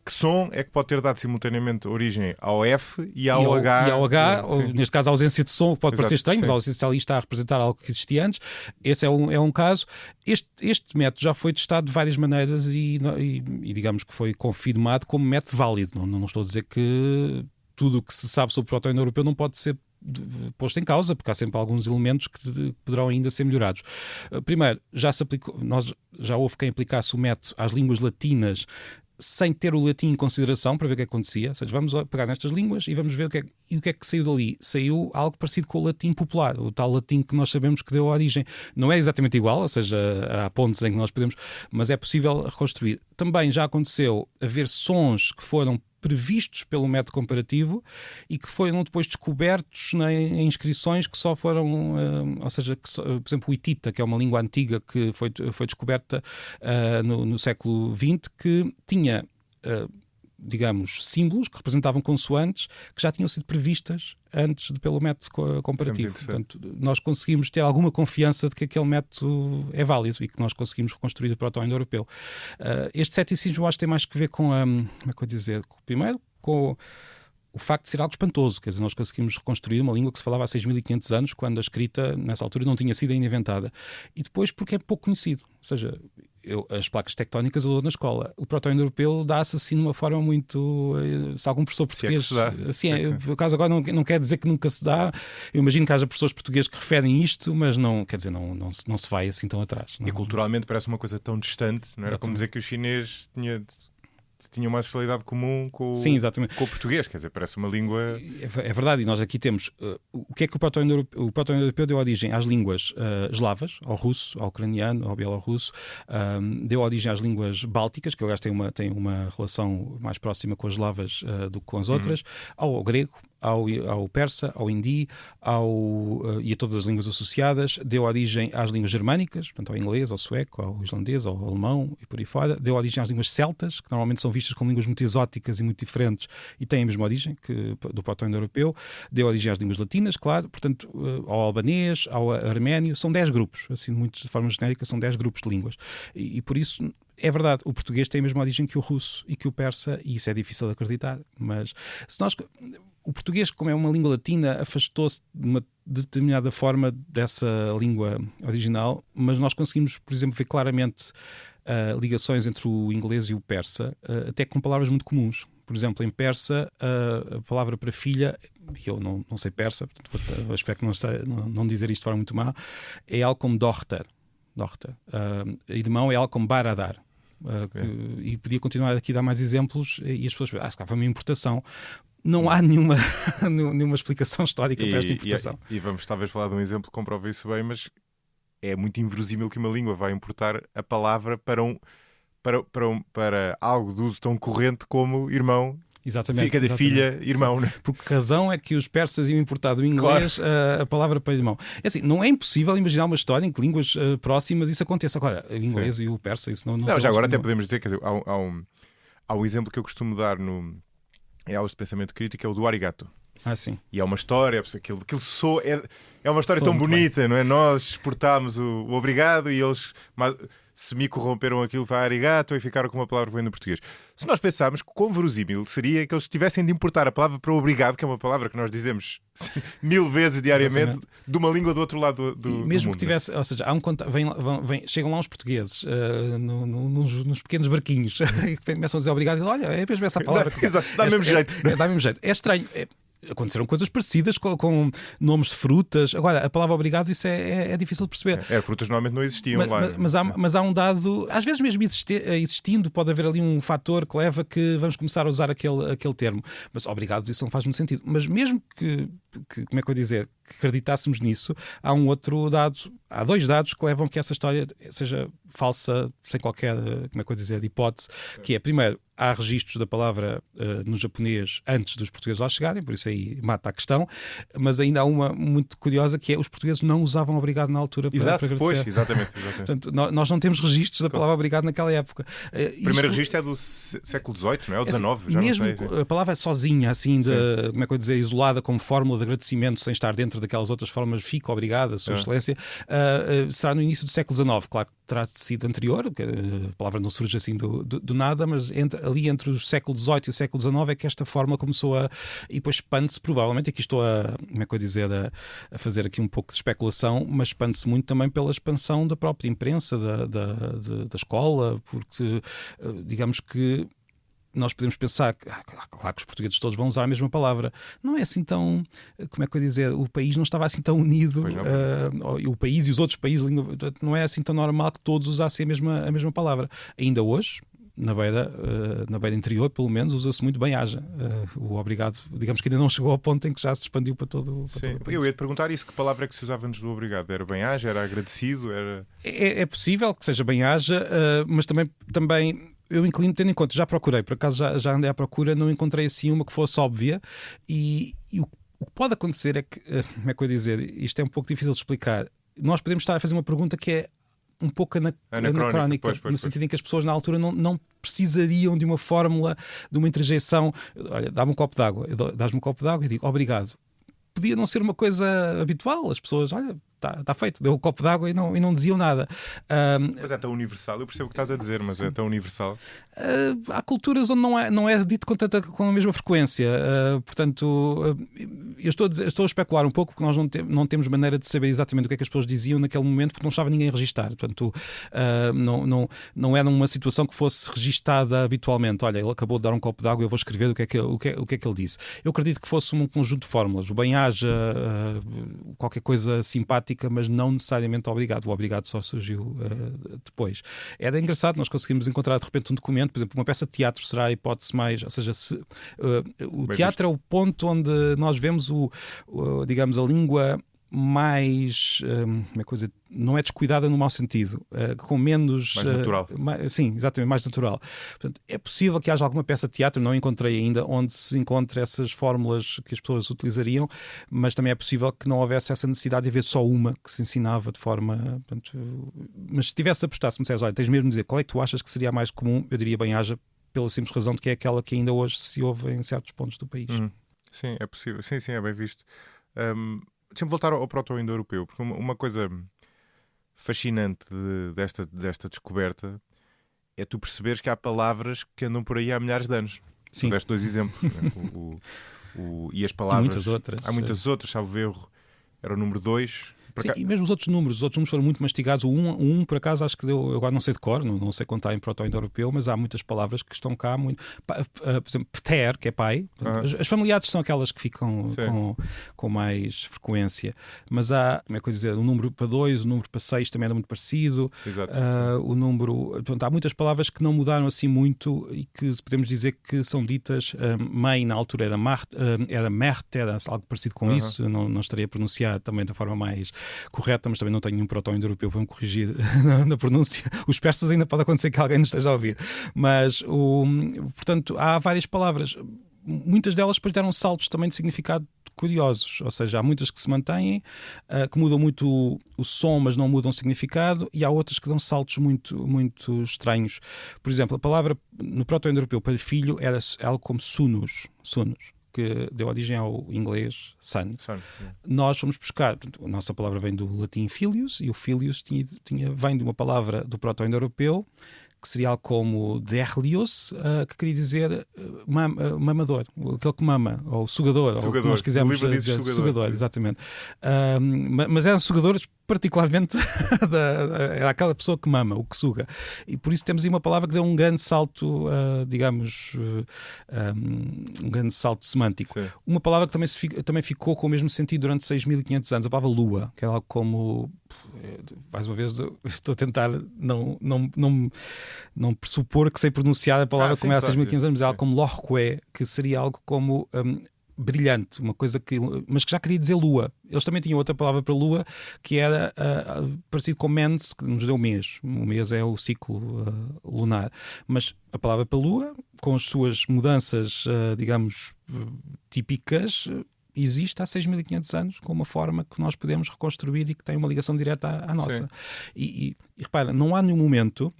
B: que som é que pode ter dado simultaneamente origem ao F e ao H?
A: E ao H, ou, neste caso a ausência de som, pode parecer estranho, mas a ausência ali está a representar algo que existia antes. Esse é um caso. Este método já foi testado de várias maneiras e digamos que foi confirmado como método válido. Não estou a dizer que tudo o que se sabe sobre o proto-indo-europeu não pode ser posto em causa, porque há sempre alguns elementos que poderão ainda ser melhorados. Primeiro, já houve quem aplicasse o método às línguas latinas sem ter o latim em consideração para ver o que acontecia. Ou seja, vamos pegar nestas línguas e vamos ver o que é que saiu dali. Saiu algo parecido com o latim popular, o tal latim que nós sabemos que deu origem. Não é exatamente igual, ou seja, há pontos em que nós podemos, mas é possível reconstruir. Também já aconteceu haver sons que foram previstos pelo método comparativo e que foram depois descobertos em inscrições que só foram, ou seja, por exemplo, o hitita, que é uma língua antiga que foi descoberta no século XX, que tinha, digamos, símbolos que representavam consoantes que já tinham sido previstas antes pelo método comparativo. Portanto, nós conseguimos ter alguma confiança de que aquele método é válido e que nós conseguimos reconstruir o proto-indo-europeu. Este ceticismo, eu acho que tem mais que ver com como é que eu dizer? Primeiro, com o facto de ser algo espantoso. Quer dizer, nós conseguimos reconstruir uma língua que se falava há 6.500 anos, quando a escrita, nessa altura, não tinha sido ainda inventada. E depois porque é pouco conhecido. Ou seja, as placas tectónicas eu dou na escola. O proto-indo-europeu dá-se assim de uma forma muito... Se algum professor português... por acaso agora não quer dizer que nunca se dá. Eu imagino que haja professores portugueses que referem isto, mas não, quer dizer, não se vai assim tão atrás.
B: E culturalmente parece uma coisa tão distante, não era? Como dizer que o chinês tinha uma facilidade comum com o português, quer dizer, parece uma língua...
A: É verdade, e nós aqui temos... o que é que o proto-indo-europeu deu origem às línguas eslavas, ao russo, ao ucraniano, ao bielorrusso, deu origem às línguas bálticas, que aliás têm uma relação mais próxima com as eslavas do que com as outras, ao grego, ao persa, ao hindi, e a todas as línguas associadas, deu origem às línguas germânicas, portanto ao inglês, ao sueco, ao islandês, ao alemão e por aí fora, deu origem às línguas celtas, que normalmente são vistas como línguas muito exóticas e muito diferentes e têm a mesma origem do proto-indo-europeu, deu origem às línguas latinas, claro, portanto ao albanês, ao arménio, são 10 grupos, assim muito de forma genérica, são 10 grupos de línguas e por isso é verdade, o português tem a mesma origem que o russo e que o persa, e isso é difícil de acreditar, mas se nós... O português, como é uma língua latina, afastou-se de uma determinada forma dessa língua original, mas nós conseguimos, por exemplo, ver claramente ligações entre o inglês e o persa, até com palavras muito comuns. Por exemplo, em persa, a palavra para filha, que eu não sei persa, portanto espero que não dizer isto de forma muito má, é algo como dochter. Irmão é algo como baradar. E podia continuar aqui a dar mais exemplos, e as pessoas pensam, se calhar foi uma importação. Não há nenhuma explicação histórica para esta importação.
B: E vamos talvez falar de um exemplo que comprova isso bem, mas é muito inverosímil que uma língua vai importar a palavra para algo de uso tão corrente como irmão.
A: Exatamente.
B: Fica de filha, irmão. Né?
A: Porque a razão é que os persas iam importar do inglês a palavra para irmão. É assim, não é impossível imaginar uma história em que línguas próximas isso aconteça. Agora, o inglês e o persa, isso não
B: já agora até podemos dizer, quer dizer, há um exemplo que eu costumo dar em aulas de pensamento crítico, é o do arigato.
A: Sim.
B: E é uma história, aquilo é uma história tão bonita, não é? Nós exportámos o obrigado e eles semi-corromperam aquilo para arigato e ficaram com uma palavra que vem no português. Se nós pensarmos, quão verosímil seria que eles tivessem de importar a palavra para obrigado, que é uma palavra que nós dizemos 1000 vezes diariamente, de uma língua do outro lado do
A: mesmo
B: mundo.
A: Que tivesse, ou seja, chegam lá uns portugueses nos pequenos barquinhos e começam a dizer obrigado e dizem, olha, é mesmo essa palavra.
B: Dá mesmo jeito.
A: Dá mesmo jeito. É estranho. Aconteceram coisas parecidas com nomes de frutas. Agora, a palavra obrigado, isso é difícil de perceber.
B: Frutas normalmente não existiam lá.
A: Mas há um dado, às vezes mesmo existindo, pode haver ali um fator que leva que vamos começar a usar aquele termo. Mas obrigado, isso não faz muito sentido. Mas mesmo que como é que eu ia dizer, que acreditássemos nisso, há 2 dados que levam que essa história seja falsa, sem qualquer, como é que eu ia dizer, hipótese, que é, primeiro, há registros da palavra no japonês antes dos portugueses lá chegarem, por isso aí mata a questão, mas ainda há uma muito curiosa que é os portugueses não usavam obrigado na altura para agradecer.
B: Pois, exatamente.
A: Portanto, nós não temos registros da palavra obrigado naquela época.
B: O primeiro registro é do século XVIII, não é? Ou XIX, já
A: mesmo
B: não sei.
A: A palavra sozinha, assim, como é que eu ia dizer, isolada como fórmula de agradecimento, sem estar dentro daquelas outras formas, fico obrigado, a sua excelência, será no início do século XIX, claro que terá sido anterior, a palavra não surge assim do nada, mas ali entre o século XVIII e o século XIX é que esta fórmula começou e depois expande-se, provavelmente, aqui estou como é que eu ia dizer, a fazer aqui um pouco de especulação, mas expande-se muito também pela expansão da própria imprensa, da escola, porque digamos que nós podemos pensar que, claro que os portugueses todos vão usar a mesma palavra. Não é assim tão, como é que eu ia dizer, o país não estava assim tão unido, o país e os outros países, não é assim tão normal que todos usassem a mesma palavra. Ainda hoje, na beira interior, pelo menos, usa-se muito bem haja. O obrigado, digamos que ainda não chegou ao ponto em que já se expandiu para todo o país.
B: Eu ia te perguntar isso, que palavra é que se usava antes do obrigado? Era bem haja? Era agradecido?
A: É possível que seja bem haja, mas também eu inclino, tendo em conta, já procurei, por acaso já andei à procura, não encontrei assim uma que fosse óbvia e o que pode acontecer é que, como é que eu ia dizer, isto é um pouco difícil de explicar, nós podemos estar a fazer uma pergunta que é um pouco anacrónica, no sentido em que as pessoas na altura não precisariam de uma fórmula, de uma interjeição, olha, dá-me um copo d'água, dás-me um copo d'água e digo obrigado. Podia não ser uma coisa habitual, as pessoas, olha, está feito, deu um copo d'água e não diziam nada.
B: Mas é tão universal, eu percebo o que estás a dizer, mas é tão universal.
A: Há culturas onde não é dito com a mesma frequência. Portanto, eu estou a especular um pouco porque nós não temos maneira de saber exatamente o que é que as pessoas diziam naquele momento porque não estava ninguém a registar. Portanto, não era uma situação que fosse registada habitualmente. Olha, ele acabou de dar um copo d'água, eu vou escrever o que é que ele disse. Eu acredito que fosse um conjunto de fórmulas. O bem-aja, qualquer coisa simpática, mas não necessariamente obrigado. O obrigado só surgiu depois. Era engraçado, nós conseguimos encontrar de repente um documento, por exemplo, uma peça de teatro será a hipótese mais, ou seja, o teatro é o ponto onde nós vemos digamos, a língua mais uma coisa, não é descuidada no mau sentido, com menos
B: mais natural.
A: Sim, exatamente, mais natural. Portanto, é possível que haja alguma peça de teatro, não encontrei ainda, onde se encontre essas fórmulas que as pessoas utilizariam, mas também é possível que não houvesse essa necessidade de haver só uma que se ensinava de forma... Portanto, mas se tivesse apostado, se me disseres, olha, tens mesmo de dizer qual é que tu achas que seria a mais comum, eu diria bem haja, pela simples razão de que é aquela que ainda hoje se ouve em certos pontos do país.
B: Sim, é possível. Sim, é bem visto. Deixa-me voltar ao proto-indo-europeu, porque uma coisa fascinante desta descoberta é tu perceberes que há palavras que andam por aí há milhares de anos.
A: Sim.
B: Tu deste 2 exemplos. Né? E as palavras...
A: E muitas outras.
B: Há muitas outras, salvo erro. Era o número 2...
A: Sim, e mesmo os outros números foram muito mastigados. O 1, por acaso, acho que deu, eu agora não sei de cor, não sei contar em proto-indo-europeu, mas há muitas palavras que estão cá muito. Por exemplo, Pter, que é pai. As familiares são aquelas que ficam com mais frequência. Mas há, como é que eu dizer, o número para 2, o número para 6 também era muito parecido.
B: Exato.
A: O número. Portanto, há muitas palavras que não mudaram assim muito e que podemos dizer que são ditas. Mãe, na altura, era Mert, era algo parecido com isso. Não estaria a pronunciar também da forma mais correta, mas também não tenho nenhum proto-indo-europeu para me corrigir na pronúncia. Os persas ainda pode acontecer que alguém nos esteja a ouvir. Mas, portanto, há várias palavras. Muitas delas depois deram saltos também de significado curiosos, ou seja, há muitas que se mantêm, que mudam muito o som, mas não mudam o significado, e há outras que dão saltos muito, muito estranhos. Por exemplo, a palavra no proto-indo-europeu para filho era algo como sunus, que deu origem ao inglês son. Nós fomos buscar, portanto, a nossa palavra vem do latim filius, e o filius vem de uma palavra do proto-indo-europeu, que seria algo como derlios, que queria dizer mamador, aquele que mama, ou sugador, ou como nós quisermos dizer, sugador, exatamente. Mas eram sugadores particularmente era aquela pessoa que mama, o que suga. E por isso temos aí uma palavra que deu um grande salto, digamos, um grande salto semântico.
B: Sim.
A: Uma palavra que também ficou com o mesmo sentido durante 6.500 anos, a palavra lua, que era algo como, mais uma vez, estou a tentar não pressupor que sei pronunciar a palavra como era há 6.500 anos, mas é algo como lorque, que seria algo como... brilhante, uma coisa mas que já queria dizer lua. Eles também tinham outra palavra para lua que era parecido com mens, que nos deu mês. O mês é o ciclo lunar. Mas a palavra para lua, com as suas mudanças, digamos, típicas, existe há 6.500 anos com uma forma que nós podemos reconstruir e que tem uma ligação direta à nossa. E repara, não há nenhum momento...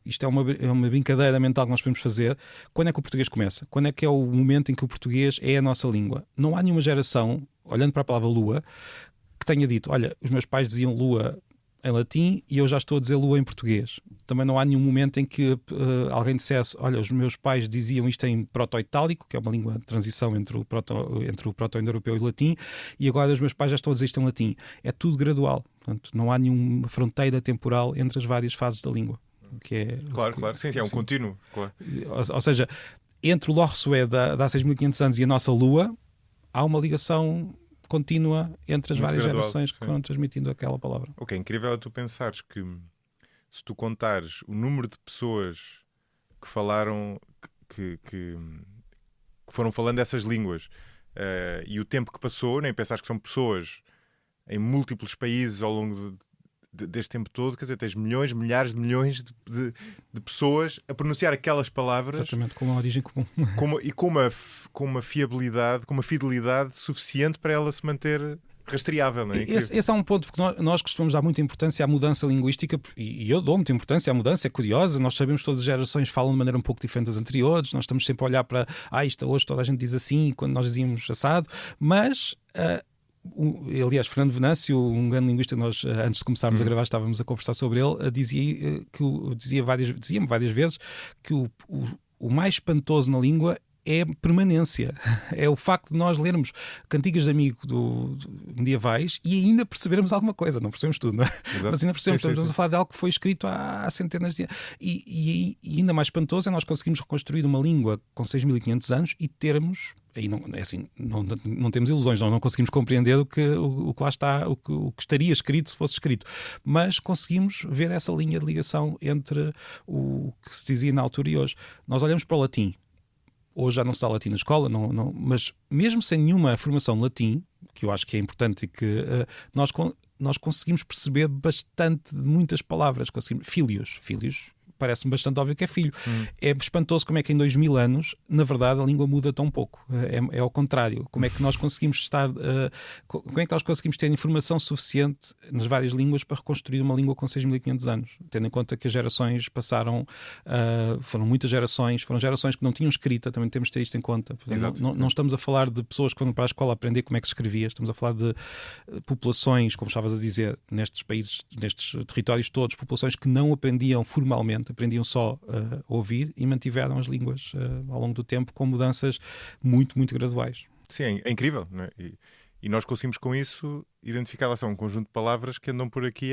A: isto é uma brincadeira mental que nós podemos fazer. Quando é que o português começa? Quando é que é o momento em que o português é a nossa língua? Não há nenhuma geração, olhando para a palavra lua, que tenha dito, olha, os meus pais diziam lua em latim e eu já estou a dizer lua em português. Também não há nenhum momento em que alguém dissesse, olha, os meus pais diziam isto em proto-itálico, que é uma língua de transição entre o proto-indo-europeu e o latim, e agora os meus pais já estão a dizer isto em latim. É tudo gradual. Portanto, não há nenhuma fronteira temporal entre as várias fases da língua.
B: Claro. Sim, é um contínuo. Claro.
A: Ou seja, entre o Lorsué de há 6.500 anos e a nossa Lua, há uma ligação contínua entre as várias gerações que foram transmitindo aquela palavra.
B: O que é incrível é tu pensares que, se tu contares o número de pessoas que falaram, que foram falando essas línguas, e o tempo que passou, nem pensares que são pessoas em múltiplos países ao longo deste tempo todo, quer dizer, tens milhões, milhares de milhões de pessoas a pronunciar aquelas palavras.
A: Exatamente, com uma origem comum.
B: Com uma fiabilidade, com uma fidelidade suficiente para ela se manter rastreável. Não é?
A: Esse é um ponto, porque nós costumamos dar muita importância à mudança linguística, e eu dou muita importância à mudança, é curiosa. Nós sabemos que todas as gerações falam de maneira um pouco diferente das anteriores, nós estamos sempre a olhar para isto hoje toda a gente diz assim, quando nós dizíamos assado, mas... aliás, Fernando Venâncio, um grande linguista que nós, antes de começarmos a gravar, estávamos a conversar sobre ele, dizia-me várias vezes que o mais espantoso na língua é permanência. É o facto de nós lermos cantigas de amigo medievais e ainda percebermos alguma coisa. Não percebemos tudo, não é?
B: Exato.
A: Mas ainda percebemos.
B: Sim.
A: Estamos a falar de algo que foi escrito há centenas de anos. E ainda mais espantoso é nós conseguirmos reconstruir uma língua com 6.500 anos e termos... Aí não temos ilusões, não conseguimos compreender o que lá está, o que estaria escrito se fosse escrito, mas conseguimos ver essa linha de ligação entre o que se dizia na altura e hoje. Nós olhamos para o latim. Hoje já não se dá latim na escola, mas mesmo sem nenhuma formação de latim, que eu acho que é importante e que nós conseguimos perceber bastante de muitas palavras. Filhos. Parece-me bastante óbvio que é filho. É espantoso como é que em 2000 anos, na verdade, a língua muda tão pouco. É ao contrário. Como é que nós conseguimos como é que nós conseguimos ter informação suficiente nas várias línguas para reconstruir uma língua com 6.500 anos? Tendo em conta que as gerações passaram, foram muitas gerações, foram gerações que não tinham escrita, também temos de ter isto em conta. Não estamos a falar de pessoas que foram para a escola aprender como é que se escrevia, estamos a falar de populações, como estavas a dizer, nestes países, nestes territórios todos, populações que não aprendiam formalmente, aprendiam só a ouvir e mantiveram as línguas ao longo do tempo com mudanças muito, muito graduais.
B: Sim, é incrível, não é? E nós conseguimos com isso identificar lá são um conjunto de palavras que andam por aqui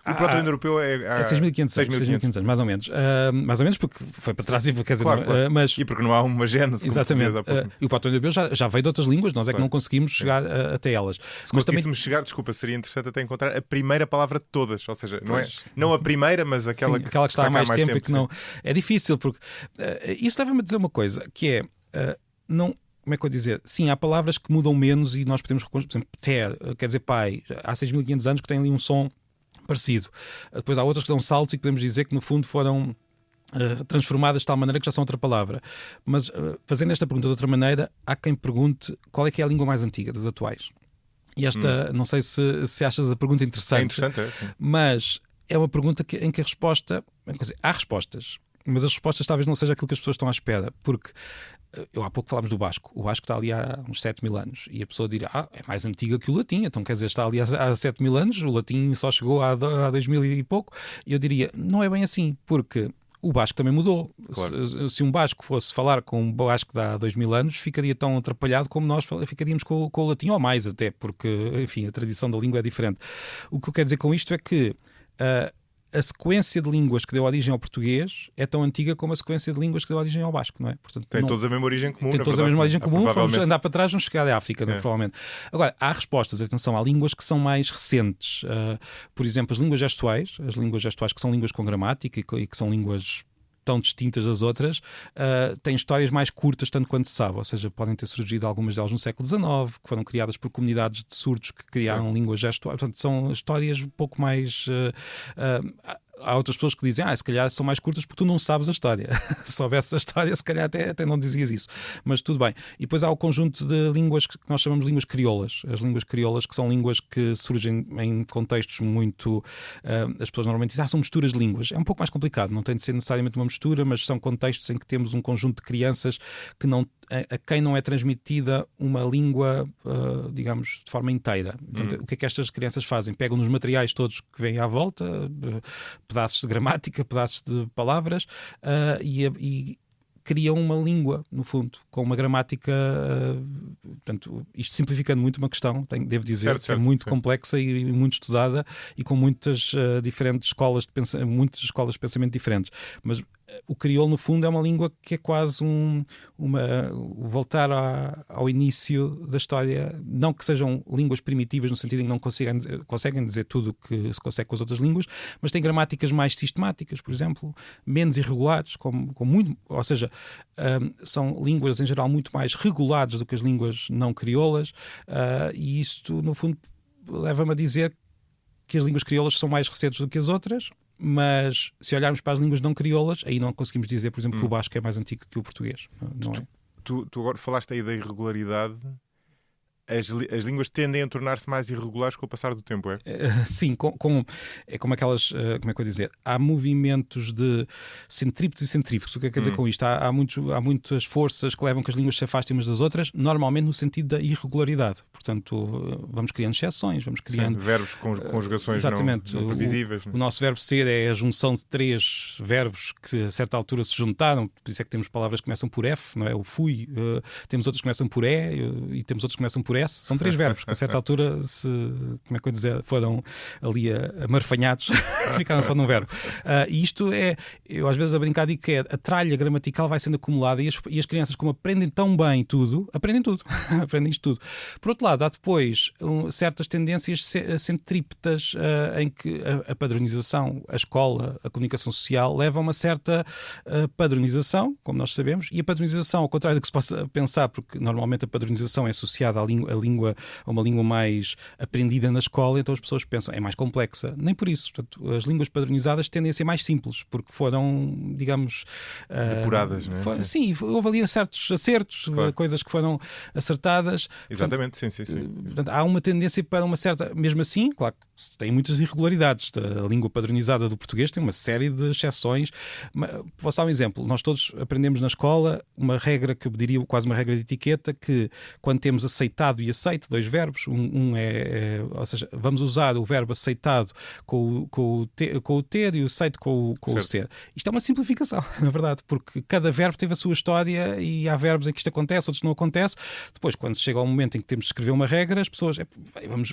B: o proto-indo-europeu é
A: 6.500 anos, mais ou menos. Mais ou menos porque foi para trás e quer dizer,
B: claro. Mas... E porque não há uma gênese.
A: Exatamente. E o proto-indo-europeu já veio de outras línguas, nós é que não conseguimos chegar até elas.
B: Se conseguíssemos chegar, seria interessante até encontrar a primeira palavra de todas, ou seja, não a primeira, mas aquela que
A: está há mais tempo e que não. É difícil, porque isso leva-me a dizer uma coisa, que é não. Como é que eu vou dizer? Sim, há palavras que mudam menos e nós podemos reconstruir. Por exemplo, ter, quer dizer pai, há 6.500 anos que tem ali um som parecido. Depois há outras que dão saltos e que podemos dizer que no fundo foram transformadas de tal maneira que já são outra palavra. Mas fazendo esta pergunta de outra maneira, há quem pergunte qual é que é a língua mais antiga das atuais. E esta, não sei se achas a pergunta interessante.
B: É interessante,
A: mas é uma pergunta em que a resposta... Quer dizer, há respostas, mas as respostas talvez não seja aquilo que as pessoas estão à espera, porque há pouco falámos do basco. O basco está ali há uns 7.000 anos e a pessoa dirá, é mais antiga que o latim, então quer dizer, está ali há 7.000 anos, o latim só chegou há 2.000 e pouco. E eu diria, não é bem assim, porque o basco também mudou. Claro. Se um basco fosse falar com um basco de há 2.000 anos, ficaria tão atrapalhado como nós ficaríamos com o latim, ou mais até, porque, enfim, a tradição da língua é diferente. O que eu quero dizer com isto é que a sequência de línguas que deu origem ao português é tão antiga como a sequência de línguas que deu origem ao basco, não é? Portanto,
B: tem todos a mesma origem comum.
A: Tem todos a mesma origem comum, vamos andar para trás, vamos chegar à África, provavelmente. Agora, há respostas, atenção, há línguas que são mais recentes. Por exemplo, as línguas gestuais que são línguas com gramática e que são línguas tão distintas das outras, têm histórias mais curtas, tanto quanto se sabe. Ou seja, podem ter surgido algumas delas no século XIX, que foram criadas por comunidades de surdos que criaram línguas gestuais. Portanto, são histórias um pouco mais... há outras pessoas que dizem, se calhar são mais curtas porque tu não sabes a história. Se soubesse a história, se calhar até não dizias isso. Mas tudo bem. E depois há o conjunto de línguas que nós chamamos de línguas crioulas. As línguas crioulas, que são línguas que surgem em contextos muito... as pessoas normalmente dizem, são misturas de línguas. É um pouco mais complicado, não tem de ser necessariamente uma mistura, mas são contextos em que temos um conjunto de crianças que a quem não é transmitida uma língua, digamos, de forma inteira. Portanto, o que é que estas crianças fazem? Pegam nos materiais todos que vêm à volta, pedaços de gramática, pedaços de palavras, e criam uma língua, no fundo, com uma gramática, portanto, isto simplificando muito uma questão, devo dizer, que é muito complexa e muito estudada e com muitas diferentes muitas escolas de pensamento diferentes. Mas o crioulo, no fundo, é uma língua que é quase voltar ao início da história. Não que sejam línguas primitivas, no sentido em que não conseguem dizer tudo o que se consegue com as outras línguas, mas têm gramáticas mais sistemáticas, por exemplo, menos irregulares, ou seja, são línguas, em geral, muito mais regulares do que as línguas não crioulas, e isto, no fundo, leva-me a dizer que as línguas crioulas são mais recentes do que as outras. Mas se olharmos para as línguas não crioulas, aí não conseguimos dizer, por exemplo, que o basco é mais antigo que o português. Não é?
B: Tu agora falaste aí da irregularidade. As línguas tendem a tornar-se mais irregulares com o passar do tempo, é?
A: Sim, é como aquelas... como é que eu vou dizer? Há movimentos de centrípetos e centrífugos. O que é que quer dizer com isto? Há muitas forças que levam que as línguas se afastem umas das outras, normalmente no sentido da irregularidade. Portanto, vamos criando exceções, vamos criando...
B: Sim, verbos com conjugações não previsíveis.
A: O nosso verbo ser é a junção de 3 verbos que a certa altura se juntaram. Por isso é que temos palavras que começam por F, não é? O fui. Temos outras que começam por E e temos outras que começam por endurece, são 3 verbos que a certa altura como é que eu dizer, foram ali amarfanhados, ficaram só num verbo. E isto eu às vezes a brincar digo que a tralha gramatical vai sendo acumulada e as crianças, como aprendem tão bem tudo, aprendem isto tudo. Por outro lado, há depois certas tendências centrípetas em que a padronização, a escola, a comunicação social leva a uma certa padronização, como nós sabemos, e a padronização, ao contrário do que se possa pensar, porque normalmente a padronização é associada a uma língua mais aprendida na escola, então as pessoas pensam, é mais complexa. Nem por isso. Portanto, as línguas padronizadas tendem a ser mais simples, porque foram, digamos...
B: depuradas, não é?
A: Sim, houve ali certos acertos, claro. Coisas que foram acertadas.
B: Exatamente,
A: portanto,
B: sim.
A: Portanto, há uma tendência para uma certa... Mesmo assim, claro, tem muitas irregularidades. A língua padronizada do português tem uma série de exceções. Posso dar um exemplo. Nós todos aprendemos na escola uma regra que eu diria quase uma regra de etiqueta, que quando temos aceitado e aceito, 2 verbos, ou seja, vamos usar o verbo aceitado com o ter e o aceito com o ser. Isto é uma simplificação, na verdade, porque cada verbo teve a sua história e há verbos em que isto acontece, outros não acontece. Depois, quando se chega ao momento em que temos de escrever uma regra, as pessoas,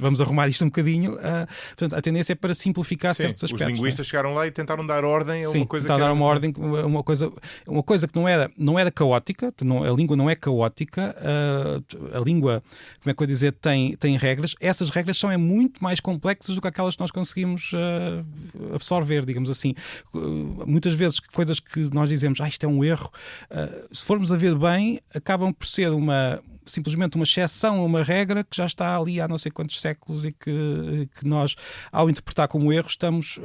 A: vamos arrumar isto um bocadinho. Portanto, a tendência é para simplificar certos aspectos.
B: Os linguistas chegaram lá e tentaram dar ordem a uma coisa
A: tentaram dar uma ordem, uma coisa que não era caótica, a língua não é caótica, a língua, como é que eu ia dizer, tem regras. Essas regras são muito mais complexas do que aquelas que nós conseguimos absorver, digamos assim. Muitas vezes coisas que nós dizemos, isto é um erro, se formos a ver bem, acabam por ser simplesmente uma exceção a uma regra que já está ali há não sei quantos séculos e que nós, ao interpretar como erro, estamos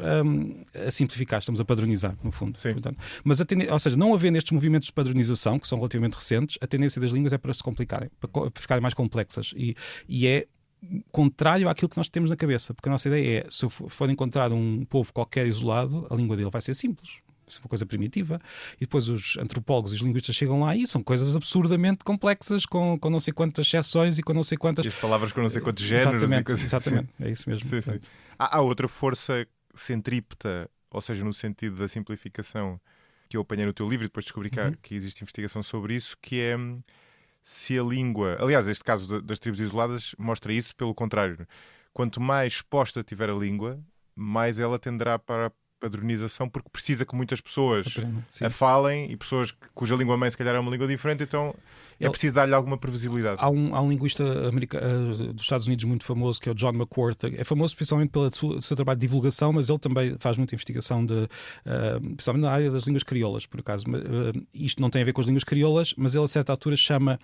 A: a simplificar, estamos a padronizar, no fundo. Portanto, mas ou seja, não havendo estes movimentos de padronização, que são relativamente recentes, a tendência das línguas é para se complicarem, para ficarem mais complexas. E é contrário àquilo que nós temos na cabeça, porque a nossa ideia é, se eu for encontrar um povo qualquer isolado, a língua dele vai ser simples. Uma coisa primitiva, e depois os antropólogos e os linguistas chegam lá e são coisas absurdamente complexas, com não sei quantas exceções e com não sei quantas...
B: E as palavras com não sei quantos géneros.
A: Exatamente, é isso mesmo.
B: Sim. Há outra força centrípeta, ou seja, no sentido da simplificação, que eu apanhei no teu livro e depois descobri que existe investigação sobre isso, que é se a língua... Aliás, este caso das tribos isoladas mostra isso, pelo contrário. Quanto mais exposta tiver a língua, mais ela tenderá para a padronização, porque precisa que muitas pessoas a falem, e pessoas cuja língua mãe se calhar é uma língua diferente, então é preciso dar-lhe alguma previsibilidade.
A: Há um linguista dos Estados Unidos muito famoso, que é o John McWhorter. É famoso principalmente pelo seu trabalho de divulgação, mas ele também faz muita investigação principalmente na área das línguas crioulas, por acaso. Isto não tem a ver com as línguas crioulas, mas ele a certa altura chama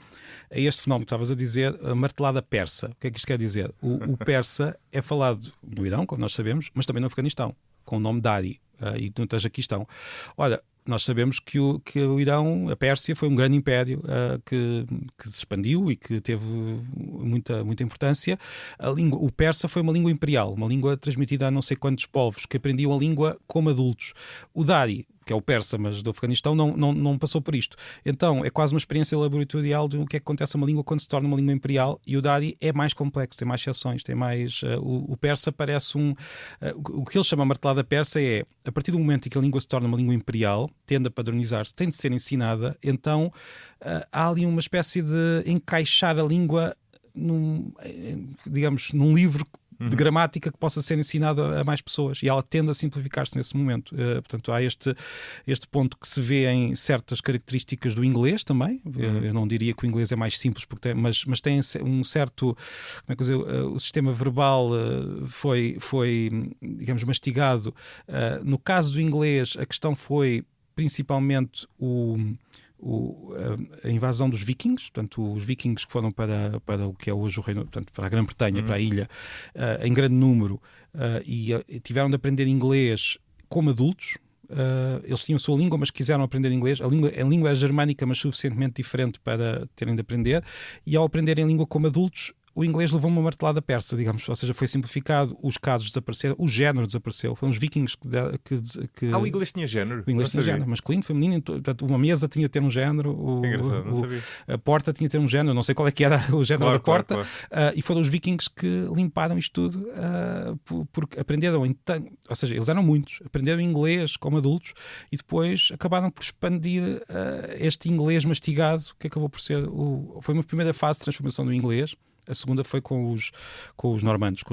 A: a este fenómeno que estavas a dizer a martelada persa. O que é que isto quer dizer? O persa é falado no Irão, como nós sabemos, mas também no Afeganistão, com o nome Dari, e no Tajiquistão. Olha, nós sabemos que o Irão, a Pérsia, foi um grande império que se expandiu e que teve muita importância. O persa foi uma língua imperial, uma língua transmitida a não sei quantos povos, que aprendiam a língua como adultos. O Dari, que é o persa, mas do Afeganistão, não passou por isto. Então, é quase uma experiência laboratorial de o que é que acontece a uma língua quando se torna uma língua imperial, e o Dari é mais complexo, tem mais exceções, tem mais... o persa parece o que ele chama martelada persa é, a partir do momento em que a língua se torna uma língua imperial, tende a padronizar-se, tem de ser ensinada, então há ali uma espécie de encaixar a língua num livro de gramática que possa ser ensinado a mais pessoas, e ela tende a simplificar-se nesse momento. Portanto, há este ponto que se vê em certas características do inglês também. Eu não diria que o inglês é mais simples, mas tem um certo... Como é que eu dizer, o sistema verbal foi digamos, mastigado. No caso do inglês, a questão foi principalmente a invasão dos vikings, portanto, os vikings que foram para o que é hoje o reino, portanto, para a Grã-Bretanha, para a ilha, em grande número, e tiveram de aprender inglês como adultos. Eles tinham a sua língua, mas quiseram aprender inglês. A língua é germânica, mas suficientemente diferente para terem de aprender, e ao aprenderem a língua como adultos, o inglês levou uma martelada persa, digamos, ou seja, foi simplificado, os casos desapareceram, o género desapareceu. Foram os vikings que...
B: o inglês tinha género?
A: O inglês tinha género, masculino, feminino, portanto, uma mesa tinha de ter um género,
B: engraçado, não sabia.
A: A porta tinha de ter um género, não sei qual é que era o género da porta,
B: claro.
A: E foram os vikings que limparam isto tudo, porque aprenderam, ou seja, eles eram muitos, aprenderam inglês como adultos e depois acabaram por expandir este inglês mastigado, que acabou por ser foi uma primeira fase de transformação do inglês. A segunda foi com os normandos,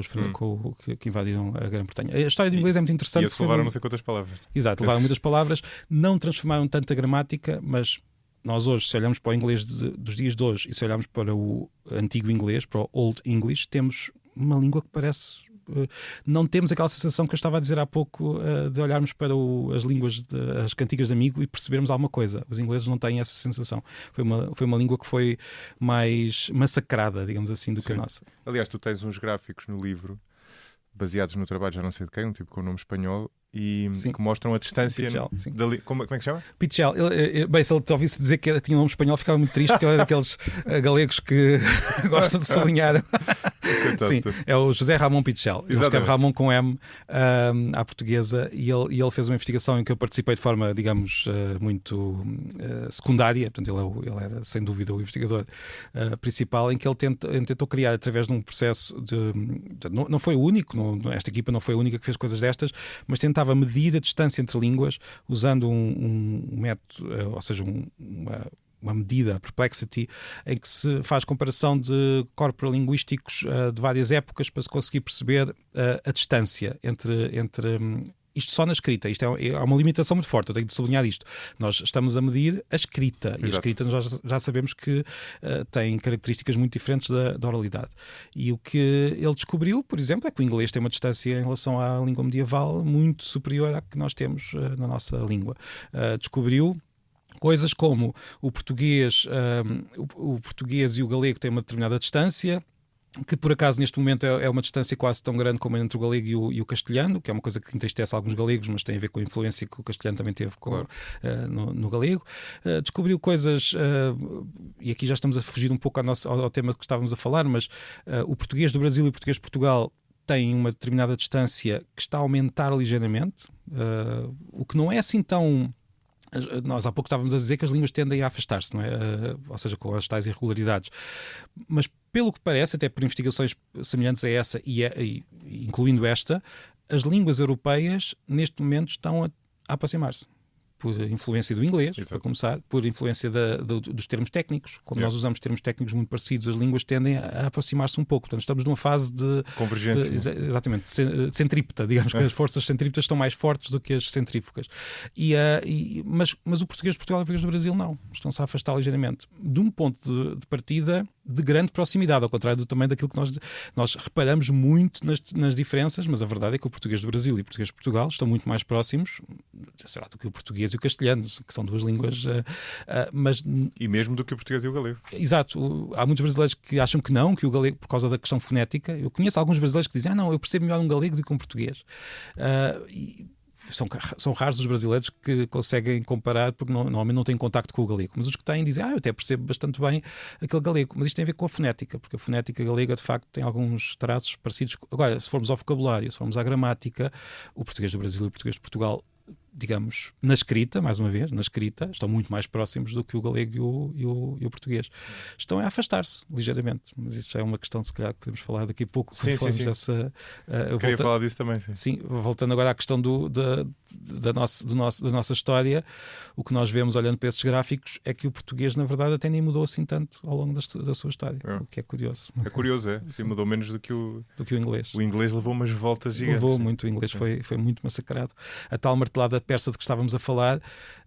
A: que invadiram a Grã-Bretanha. A história do inglês é muito interessante.
B: E eles levaram não sei quantas palavras.
A: Exato, levaram muitas palavras, não transformaram tanta gramática, mas nós hoje, se olharmos para o inglês dos dias de hoje e se olharmos para o antigo inglês, para o Old English, temos uma língua que parece... não temos aquela sensação que eu estava a dizer há pouco de olharmos para as línguas, as cantigas de amigo e percebermos alguma coisa. Os ingleses não têm essa sensação. Foi uma língua que foi mais massacrada, digamos assim, do que a nossa.
B: Aliás, tu tens uns gráficos no livro baseados no trabalho já não sei de quem, um tipo com nome espanhol, e que mostram a distância como é que se chama?
A: Pichel. Bem, se ele te ouvisse dizer que tinha um nome espanhol, ficava muito triste, porque ele é daqueles galegos que gostam de sublinhar. Sim, é o José Ramon Pichel. Ele escreve Ramon com M à portuguesa, e ele fez uma investigação em que eu participei de forma, digamos, muito secundária. Portanto, ele era sem dúvida o investigador principal, em que ele tentou criar, através de um processo não foi o único, esta equipa não foi a única que fez coisas destas, mas tentava medir a distância entre línguas usando um método, ou seja, uma medida, a perplexity, em que se faz comparação de corpos linguísticos de várias épocas para se conseguir perceber a distância entre isto só na escrita. Isto é uma limitação muito forte, eu tenho de sublinhar isto. Nós estamos a medir a escrita. Exato. E a escrita nós já sabemos que tem características muito diferentes da oralidade. E o que ele descobriu, por exemplo, é que o inglês tem uma distância em relação à língua medieval muito superior à que nós temos na nossa língua. Descobriu coisas como o português e o galego têm uma determinada distância, que por acaso neste momento é uma distância quase tão grande como entre o galego e o castelhano, que é uma coisa que entristece alguns galegos, mas tem a ver com a influência que o castelhano também teve no galego. Descobriu coisas, e aqui já estamos a fugir um pouco ao tema que estávamos a falar, mas o português do Brasil e o português de Portugal têm uma determinada distância que está a aumentar ligeiramente, o que não é assim tão... Nós há pouco estávamos a dizer que as línguas tendem a afastar-se, não é? Ou seja, com as tais irregularidades. Mas, pelo que parece, até por investigações semelhantes a essa, e incluindo esta, as línguas europeias, neste momento, estão a aproximar-se. Por influência do inglês, para começar, por influência dos termos técnicos. Como nós usamos termos técnicos muito parecidos, as línguas tendem a aproximar-se um pouco. Portanto, estamos numa fase de...
B: convergência.
A: Exatamente, centrípeta. Digamos que as forças centrípetas estão mais fortes do que as centrífugas. Mas o português de Portugal e o português do Brasil não. Estão-se a afastar ligeiramente. De um ponto de partida de grande proximidade, ao contrário também daquilo que nós reparamos muito nas diferenças, mas a verdade é que o português do Brasil e o português de Portugal estão muito mais próximos, será, do que o português e o castelhano, que são duas línguas...
B: E mesmo do que o português e o galego.
A: Exato. Há muitos brasileiros que acham que não, que o galego, por causa da questão fonética. Eu conheço alguns brasileiros que dizem, não, eu percebo melhor um galego do que um português. São raros os brasileiros que conseguem comparar, porque normalmente não têm contacto com o galego. Mas os que têm dizem, eu até percebo bastante bem aquele galego. Mas isto tem a ver com a fonética, porque a fonética galega, de facto, tem alguns traços parecidos. Agora, se formos ao vocabulário, se formos à gramática, o português do Brasil e o português de Portugal, digamos, na escrita, mais uma vez, na escrita, estão muito mais próximos do que o galego e o português. Estão a afastar-se ligeiramente, mas isso já é uma questão, se calhar, que podemos falar daqui a pouco.
B: Sim. Queria falar disso também. Sim,
A: voltando agora à questão da nossa história, o que nós vemos olhando para esses gráficos é que o português, na verdade, até nem mudou assim tanto ao longo da sua história, o que é curioso.
B: É curioso, é? Sim, mudou menos do que o
A: inglês.
B: O inglês levou umas voltas gigantes.
A: Levou muito, o inglês foi muito massacrado. A tal martelada persa de que estávamos a falar,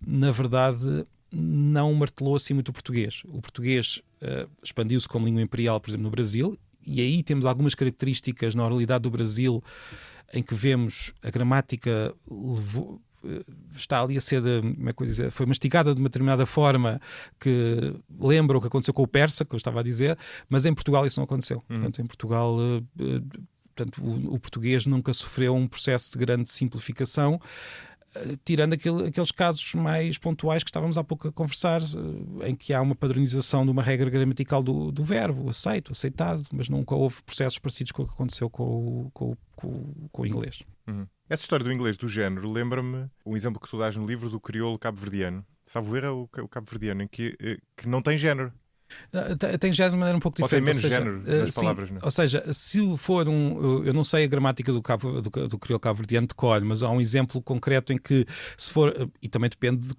A: na verdade, não martelou assim muito o português. O português expandiu-se como língua imperial, por exemplo, no Brasil, e aí temos algumas características na oralidade do Brasil em que vemos a gramática está ali a ser, como é que eu dizer, foi mastigada de uma determinada forma que lembra o que aconteceu com o persa, que eu estava a dizer, mas em Portugal isso não aconteceu. Portanto, em Portugal... Portanto, o português nunca sofreu um processo de grande simplificação, tirando aqueles casos mais pontuais que estávamos há pouco a conversar, em que há uma padronização de uma regra gramatical do verbo, aceito, aceitado, mas nunca houve processos parecidos com o que aconteceu com o inglês.
B: Essa história do inglês do género lembra-me um exemplo que tu dás no livro do crioulo cabo-verdiano. Salvo ver é o cabo-verdiano, em que não tem género.
A: Tem género de maneira um pouco diferente.
B: Ou tem menos género nas palavras, não é?
A: Ou seja, se for eu não sei a gramática do crioulo cabo-verdiano de cor, mas há um exemplo concreto em que, se for, e também depende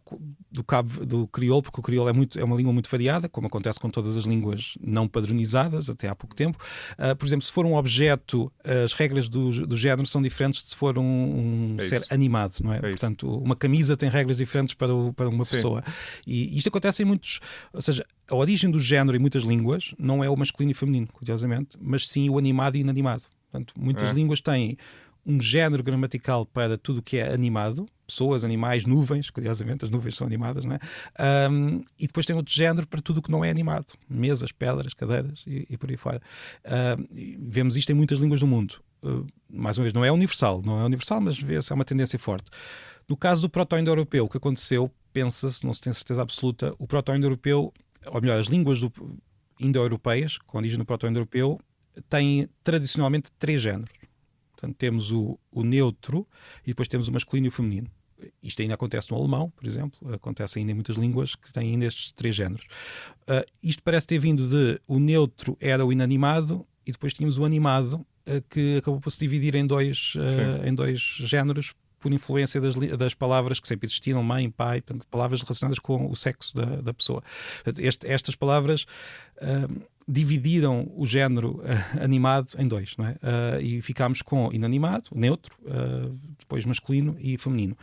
A: do crioulo, porque o crioulo é uma língua muito variada, como acontece com todas as línguas não padronizadas, até há pouco tempo. Por exemplo, se for um objeto, as regras do género são diferentes de se for um ser animado, não é? Portanto, uma camisa tem regras diferentes para uma pessoa. E isto acontece em muitos... Ou seja, a origem do género em muitas línguas não é o masculino e feminino, curiosamente, mas sim o animado e inanimado. Portanto, muitas línguas têm um género gramatical para tudo o que é animado, pessoas, animais, nuvens, curiosamente, as nuvens são animadas, não é? E depois tem outro género para tudo o que não é animado, mesas, pedras, cadeiras e por aí fora. Vemos isto em muitas línguas do mundo. Mais uma vez, não é universal, mas vê-se, há uma tendência forte. No caso do proto-indo-europeu, o que aconteceu, pensa-se, não se tem certeza absoluta, o proto-indo-europeu, ou melhor, as línguas indo-europeias, com origem no proto-indo-europeu, têm tradicionalmente 3 géneros. Portanto, temos o neutro e depois temos o masculino e o feminino. Isto ainda acontece no alemão, por exemplo, acontece ainda em muitas línguas que têm ainda estes 3 géneros. Isto parece ter vindo de... O neutro era o inanimado e depois tínhamos o animado, que acabou por se dividir em dois géneros, por influência das palavras que sempre existiram, mãe, pai, palavras relacionadas com o sexo da pessoa. Estas palavras dividiram o género animado em 2, não é? E ficámos com inanimado, neutro, depois masculino e feminino.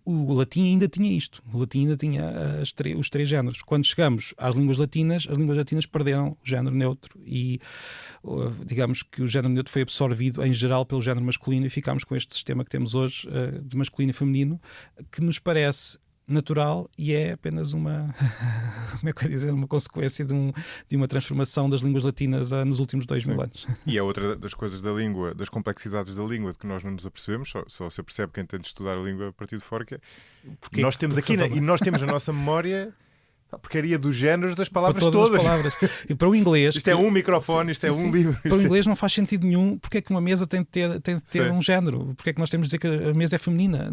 A: O latim ainda tinha isto. O latim ainda tinha os 3 géneros. Quando chegamos às línguas latinas, as línguas latinas perderam o género neutro e digamos que o género neutro foi absorvido em geral pelo género masculino e ficámos com este sistema que temos hoje de masculino e feminino, que nos parece natural e é apenas uma como é que eu ia dizer, uma consequência de uma transformação das línguas latinas nos últimos 2000 anos.
B: E é outra das coisas da língua, das complexidades da língua, de que nós não nos apercebemos, só se percebe quem tenta estudar a língua a partir de fora, que é, nós temos aqui, e nós temos na nossa memória a porcaria dos géneros das palavras todas. As palavras.
A: E para o inglês...
B: Isto é um microfone, isto é um livro.
A: Para o inglês não faz sentido nenhum porque é que uma mesa tem de ter um género. Porque é que nós temos de dizer que a mesa é feminina.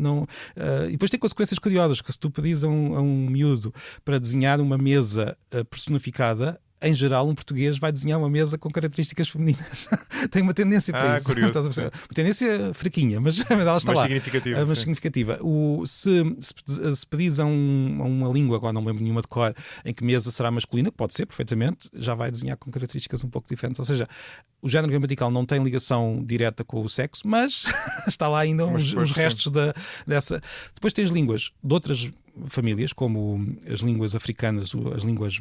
A: E depois tem consequências curiosas, que se tu pedis a um miúdo para desenhar uma mesa personificada, em geral, um português vai desenhar uma mesa com características femininas. Tem uma tendência para isso.
B: Curioso.
A: Uma tendência fraquinha, mas ela está lá.
B: Significativa.
A: Mas significativa. Se pedis a uma língua, agora não me lembro nenhuma de cor, em que mesa será masculina, que pode ser perfeitamente, já vai desenhar com características um pouco diferentes. Ou seja, o género gramatical não tem ligação direta com o sexo, mas está lá ainda uns restos dessa. Depois tens línguas de outras famílias, como as línguas africanas, as línguas,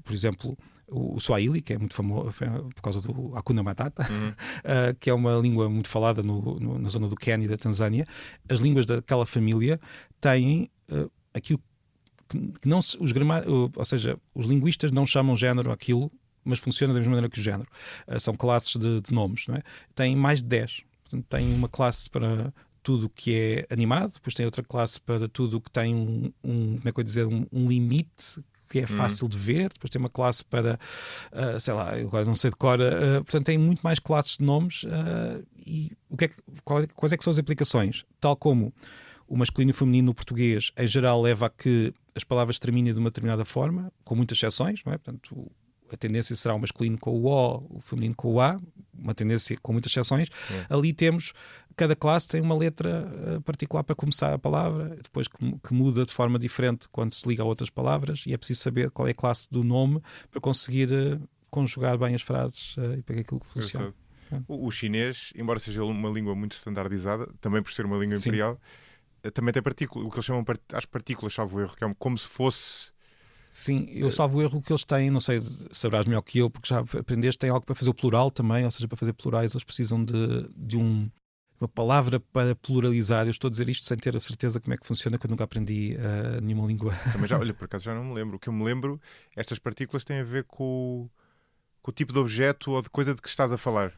A: por exemplo, o Swahili, que é muito famoso por causa do Hakuna Matata, que é uma língua muito falada na zona do Quênia e da Tanzânia. As línguas daquela família têm aquilo que não se... ou seja, os linguistas não chamam género aquilo, mas funciona da mesma maneira que o género. São classes de nomes, não é? Tem mais de 10. Portanto, tem uma classe para tudo que é animado, depois tem outra classe para tudo que tem como é que eu ia dizer, um limite que é fácil de ver, depois tem uma classe para, sei lá, eu agora não sei de cor, portanto tem muito mais classes de nomes e quais é que são as aplicações? Tal como o masculino e o feminino no português, em geral, leva a que as palavras terminem de uma determinada forma, com muitas exceções, não é? Portanto, a tendência será o masculino com o O, o feminino com o A, uma tendência com muitas exceções. Ali temos, cada classe tem uma letra particular para começar a palavra, depois que muda de forma diferente quando se liga a outras palavras, e é preciso saber qual é a classe do nome para conseguir conjugar bem as frases e para que aquilo funcione.
B: O chinês, embora seja uma língua muito standardizada, também por ser uma língua imperial, também tem partículas, o que eles chamam as partículas, salvo erro, que é como se fosse...
A: Sim, eu salvo o erro que eles têm, não sei, saberás melhor que eu, porque já aprendeste, tem algo para fazer o plural também, ou seja, para fazer plurais eles precisam de uma palavra para pluralizar. Eu estou a dizer isto sem ter a certeza como é que funciona, que eu nunca aprendi nenhuma língua.
B: Também olha, por acaso já não me lembro. O que eu me lembro, estas partículas têm a ver com o tipo de objeto ou de coisa de que estás a falar.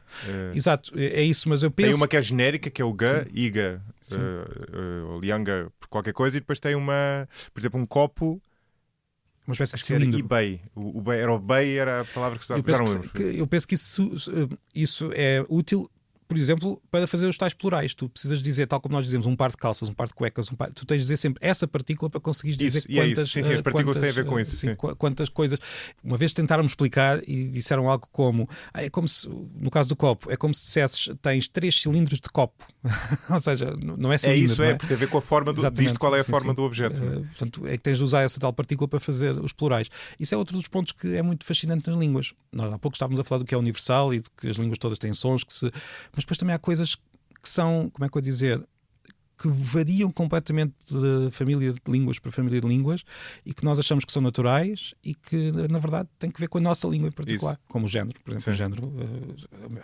A: Exato, é isso, mas eu penso...
B: Tem uma que é genérica, que é o ga, iga, ou lianga, qualquer coisa, e depois tem uma, por exemplo, um copo...
A: Uma espécie de cilindro.
B: eBay. O bay era a palavra que se usava.
A: Eu penso que isso é útil por exemplo, para fazer os tais plurais, tu precisas dizer, tal como nós dizemos, um par de calças, um par de cuecas, tu tens de dizer sempre essa partícula para conseguires dizer quantas...
B: Sim, as partículas têm a ver com isso. Sim.
A: Quantas coisas... Uma vez tentaram-me explicar e disseram algo como, é como se, no caso do copo, é como se dissesses, tens 3 cilindros de copo. Ou seja, não é cilindro.
B: Isso, porque tem a ver com a forma visto qual é a forma do objeto.
A: Portanto, é que tens de usar essa tal partícula para fazer os plurais. Isso é outro dos pontos que é muito fascinante nas línguas. Nós há pouco estávamos a falar do que é universal e de que as línguas todas têm sons, mas depois também há coisas que são, como é que eu vou dizer, que variam completamente de família de línguas para família de línguas e que nós achamos que são naturais e que, na verdade, têm que ver com a nossa língua em particular. Isso. Como o género, por exemplo. Sim. O género,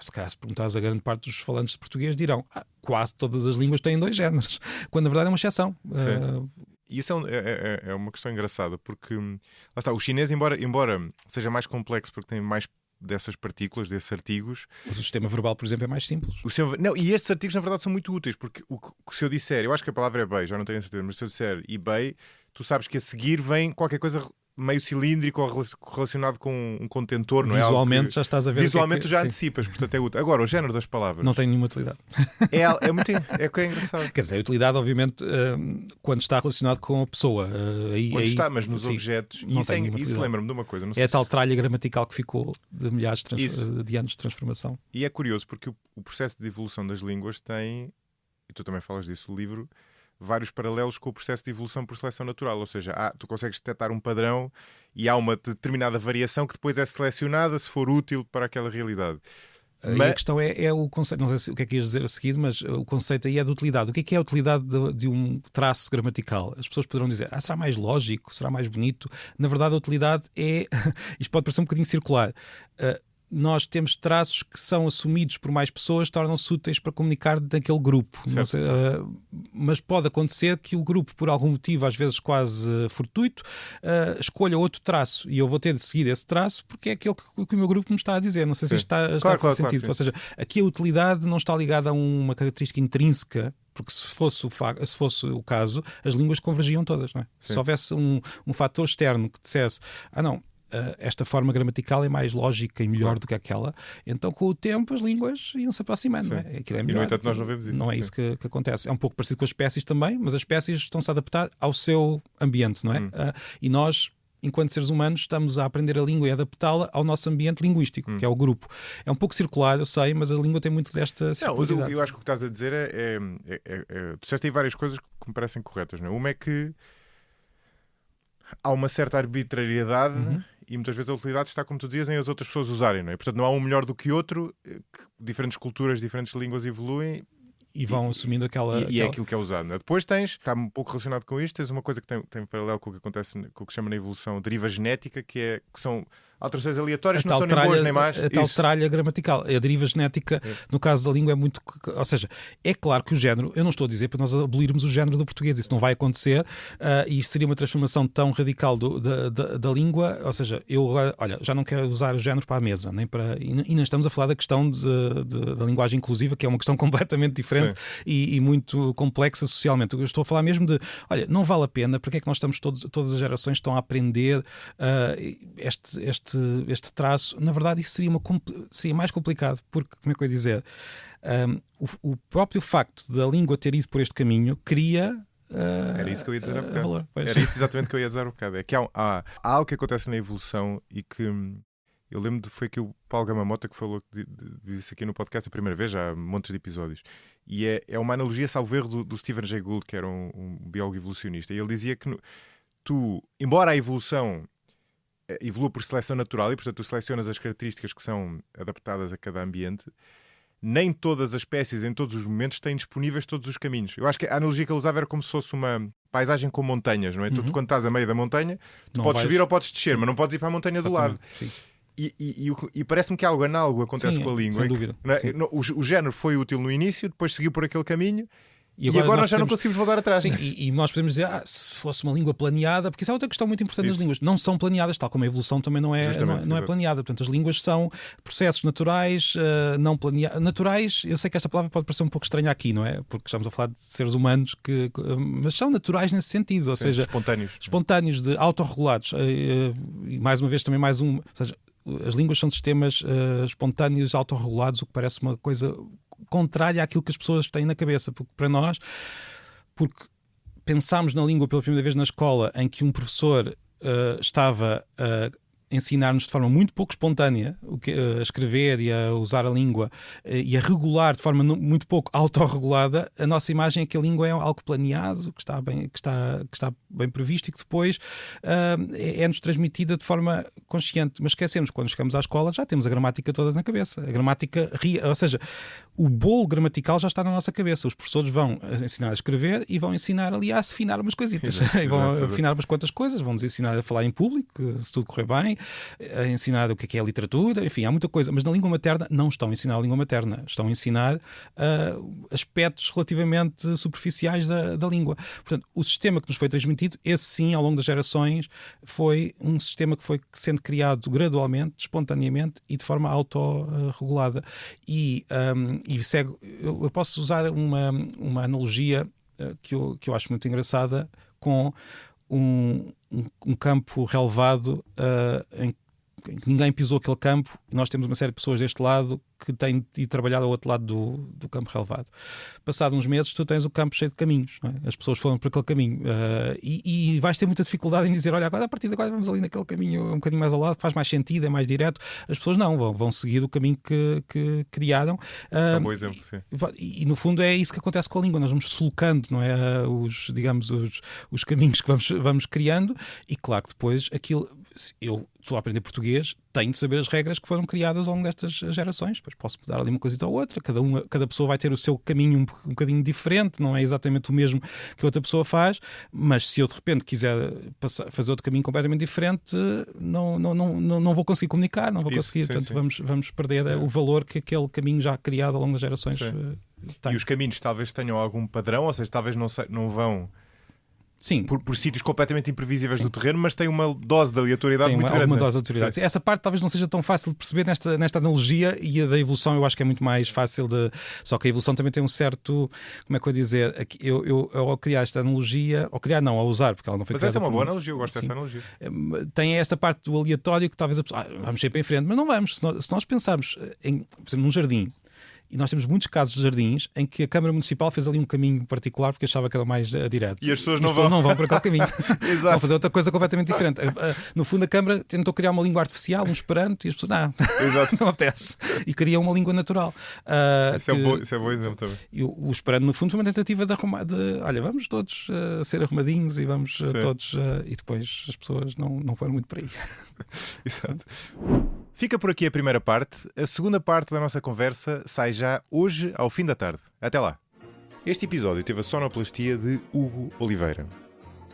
A: se calhar, se perguntares a grande parte dos falantes de português, dirão quase todas as línguas têm 2 géneros, quando na verdade é uma exceção.
B: E isso é uma questão engraçada, porque lá está, o chinês, embora seja mais complexo porque tem mais dessas partículas, desses artigos...
A: O sistema verbal, por exemplo, é mais simples.
B: E estes artigos, na verdade, são muito úteis, porque se eu disser, eu acho que a palavra é bei, já não tenho certeza, mas se eu disser ebay, tu sabes que a seguir vem qualquer coisa meio cilíndrico ou relacionado com um contentor, não é?
A: Visualmente já estás a ver.
B: Visualmente já antecipas, portanto é útil. Agora, o género das palavras...
A: Não tem nenhuma utilidade.
B: É o que é engraçado.
A: Quer dizer, a utilidade, obviamente, quando está relacionado com a pessoa.
B: Quando está, mas nos objetos... Isso lembra-me de uma coisa. Não sei
A: a tal tralha gramatical que ficou de milhares de anos de transformação.
B: E é curioso, porque o processo de evolução das línguas tem, e tu também falas disso no livro, vários paralelos com o processo de evolução por seleção natural, ou seja, tu consegues detectar um padrão e há uma determinada variação que depois é selecionada se for útil para aquela realidade.
A: Mas a questão é o conceito, não sei o que é que ias dizer a seguir, mas o conceito aí é de utilidade. O que é a utilidade de um traço gramatical? As pessoas poderão dizer, será mais lógico, será mais bonito? Na verdade, a utilidade é, isto pode parecer um bocadinho circular, nós temos traços que são assumidos por mais pessoas, tornam-se úteis para comunicar naquele grupo. Não sei, mas pode acontecer que o grupo, por algum motivo, às vezes quase fortuito, escolha outro traço. E eu vou ter de seguir esse traço porque é aquele que o meu grupo me está a dizer. Não sei se isto está a fazer sentido. Ou seja, aqui a utilidade não está ligada a uma característica intrínseca, porque se fosse o caso, as línguas convergiam todas. Não é? Se houvesse um fator externo que dissesse, não, esta forma gramatical é mais lógica e melhor do que aquela, então com o tempo as línguas iam se aproximando, não é? Aquilo é melhor.
B: E no entanto nós não vemos isso.
A: Não é isso que acontece. É um pouco parecido com as espécies também, mas as espécies estão-se a adaptar ao seu ambiente, não é? E nós, enquanto seres humanos, estamos a aprender a língua e a adaptá-la ao nosso ambiente linguístico, que é o grupo. É um pouco circular, eu sei, mas a língua tem muito desta circularidade.
B: Eu acho que o que estás a dizer tu disseste aí várias coisas que me parecem corretas, não é? Uma é que há uma certa arbitrariedade e muitas vezes a utilidade está, como tu dizias, em as outras pessoas usarem, não é? Portanto, não há um melhor do que outro, diferentes culturas, diferentes línguas evoluem
A: e vão assumindo aquela...
B: E é aquilo que é usado, não é? Depois está um pouco relacionado com isto, tens uma coisa que tem paralelo com o que acontece, com o que se chama na evolução deriva genética, que são alterações aleatórias que não são nem boas nem más.
A: A tal tralha gramatical. A deriva genética, no caso da língua, é muito... Ou seja, é claro que o género... Eu não estou a dizer para nós abolirmos o género do português. Isso não vai acontecer. E seria uma transformação tão radical da língua. Ou seja, eu já não quero usar o género para a mesa. Nem para, e não estamos a falar da questão da linguagem inclusiva, que é uma questão completamente diferente e muito complexa socialmente. Eu estou a falar mesmo de... Olha, não vale a pena. Porque é que nós estamos todas as gerações estão a aprender este traço? Na verdade, isso seria mais complicado, porque, como é que eu ia dizer, o próprio facto da língua ter ido por este caminho cria...
B: Era isso que eu ia dizer há bocado. Era isso exatamente que eu ia dizer há bocado. É que há algo que acontece na evolução e que eu lembro foi que o Paulo Gamamota que falou disse aqui no podcast a primeira vez, já há montes de episódios, e é uma analogia, salvo erro, do Stephen Jay Gould, que era um biólogo evolucionista, e ele dizia que embora a evolução evolua por seleção natural e, portanto, tu selecionas as características que são adaptadas a cada ambiente, nem todas as espécies, em todos os momentos, têm disponíveis todos os caminhos. Eu acho que a analogia que ele usava era como se fosse uma paisagem com montanhas, não é? Tu, quando estás a meio da montanha, tu podes subir ou podes descer, mas não podes ir para a montanha do lado.
A: Sim.
B: E parece-me que algo análogo acontece com a língua.
A: Sem dúvida.
B: O género foi útil no início, depois seguiu por aquele caminho. E agora nós já não conseguimos voltar atrás.
A: Sim, e nós podemos dizer, se fosse uma língua planeada, porque isso é outra questão muito importante das línguas. Não são planeadas, tal como a evolução também não é planeada. Portanto, as línguas são processos naturais, não planeados. Naturais, eu sei que esta palavra pode parecer um pouco estranha aqui, não é? Porque estamos a falar de seres humanos, mas são naturais nesse sentido, ou seja, espontâneos, autorregulados. E mais uma vez também ou seja, as línguas são sistemas espontâneos, autorregulados, o que parece uma coisa contrária àquilo que as pessoas têm na cabeça, porque para nós, porque pensámos na língua pela primeira vez na escola, em que um professor estava a ensinar-nos de forma muito pouco espontânea a escrever e a usar a língua e a regular de forma muito pouco autorregulada, a nossa imagem é que a língua é algo planeado, que está bem previsto e que depois é-nos transmitida de forma consciente. Mas esquecemos, quando chegamos à escola já temos a gramática toda na cabeça. A gramática, ou seja, o bolo gramatical já está na nossa cabeça. Os professores vão ensinar a escrever e vão ensinar ali a afinar umas coisitas. E vão afinar umas quantas coisas, vão-nos ensinar a falar em público, se tudo correr bem, a ensinar o que é a literatura, enfim, há muita coisa, mas na língua materna não estão a ensinar a língua materna, estão a ensinar aspectos relativamente superficiais da língua. Portanto, o sistema que nos foi transmitido, esse sim, ao longo das gerações, foi um sistema que foi sendo criado gradualmente, espontaneamente e de forma autorregulada. E segue, eu posso usar uma analogia que eu acho muito engraçada com um campo relevado em que ninguém pisou aquele campo e nós temos uma série de pessoas deste lado que têm ido trabalhar ao outro lado do campo relevado. Passado uns meses tu tens o campo cheio de caminhos, não é? As pessoas foram por aquele caminho e vais ter muita dificuldade em dizer, olha, agora a partir de agora vamos ali naquele caminho um bocadinho mais ao lado, que faz mais sentido, é mais direto. As pessoas não, vão seguir o caminho que criaram.
B: É um bom exemplo, sim.
A: E no fundo é isso que acontece com a língua, nós vamos sulcando, não é? Os caminhos que vamos criando e claro que depois aquilo, eu estou a aprender português, tenho de saber as regras que foram criadas ao longo destas gerações. Depois posso mudar ali uma coisita ou outra, cada pessoa vai ter o seu caminho um bocadinho diferente, não é exatamente o mesmo que outra pessoa faz, mas se eu de repente quiser fazer outro caminho completamente diferente, não vou conseguir comunicar, não vou conseguir, portanto vamos perder o valor que aquele caminho já criado ao longo das gerações tem.
B: E os caminhos talvez tenham algum padrão, ou seja, talvez não vão...
A: Sim.
B: Por sítios completamente imprevisíveis do terreno, mas tem uma dose de aleatoriedade muito grande.
A: Uma dose de aleatoriedade. Essa parte talvez não seja tão fácil de perceber nesta analogia, e a da evolução eu acho que é muito mais fácil de... Só que a evolução também tem um certo... Como é que eu ia dizer? Eu ao criar esta analogia... Ao usar, porque ela não foi
B: criada... Mas essa é uma boa analogia, eu gosto dessa analogia.
A: Tem esta parte do aleatório que talvez a pessoa... vamos sempre em frente, mas não vamos. Se nós pensarmos, por exemplo, num jardim, e nós temos muitos casos de jardins em que a Câmara Municipal fez ali um caminho particular porque achava que era mais direto.
B: E as pessoas não vão
A: por aquele caminho. Vão fazer outra coisa completamente diferente. No fundo, a Câmara tentou criar uma língua artificial, um esperanto, e as pessoas, não apetece. E criam uma língua natural.
B: Isso é bom exemplo também.
A: E o esperanto, no fundo, foi uma tentativa de olha, vamos todos ser arrumadinhos e vamos todos... e depois as pessoas não foram muito por aí.
B: Exato. Fica por aqui a primeira parte. A segunda parte da nossa conversa sai já hoje ao fim da tarde. Até lá. Este episódio teve a sonoplastia de Hugo Oliveira.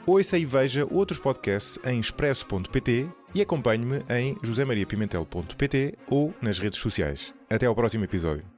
B: Ouça e veja outros podcasts em expresso.pt e acompanhe-me em josemariapimentel.pt ou nas redes sociais. Até ao próximo episódio.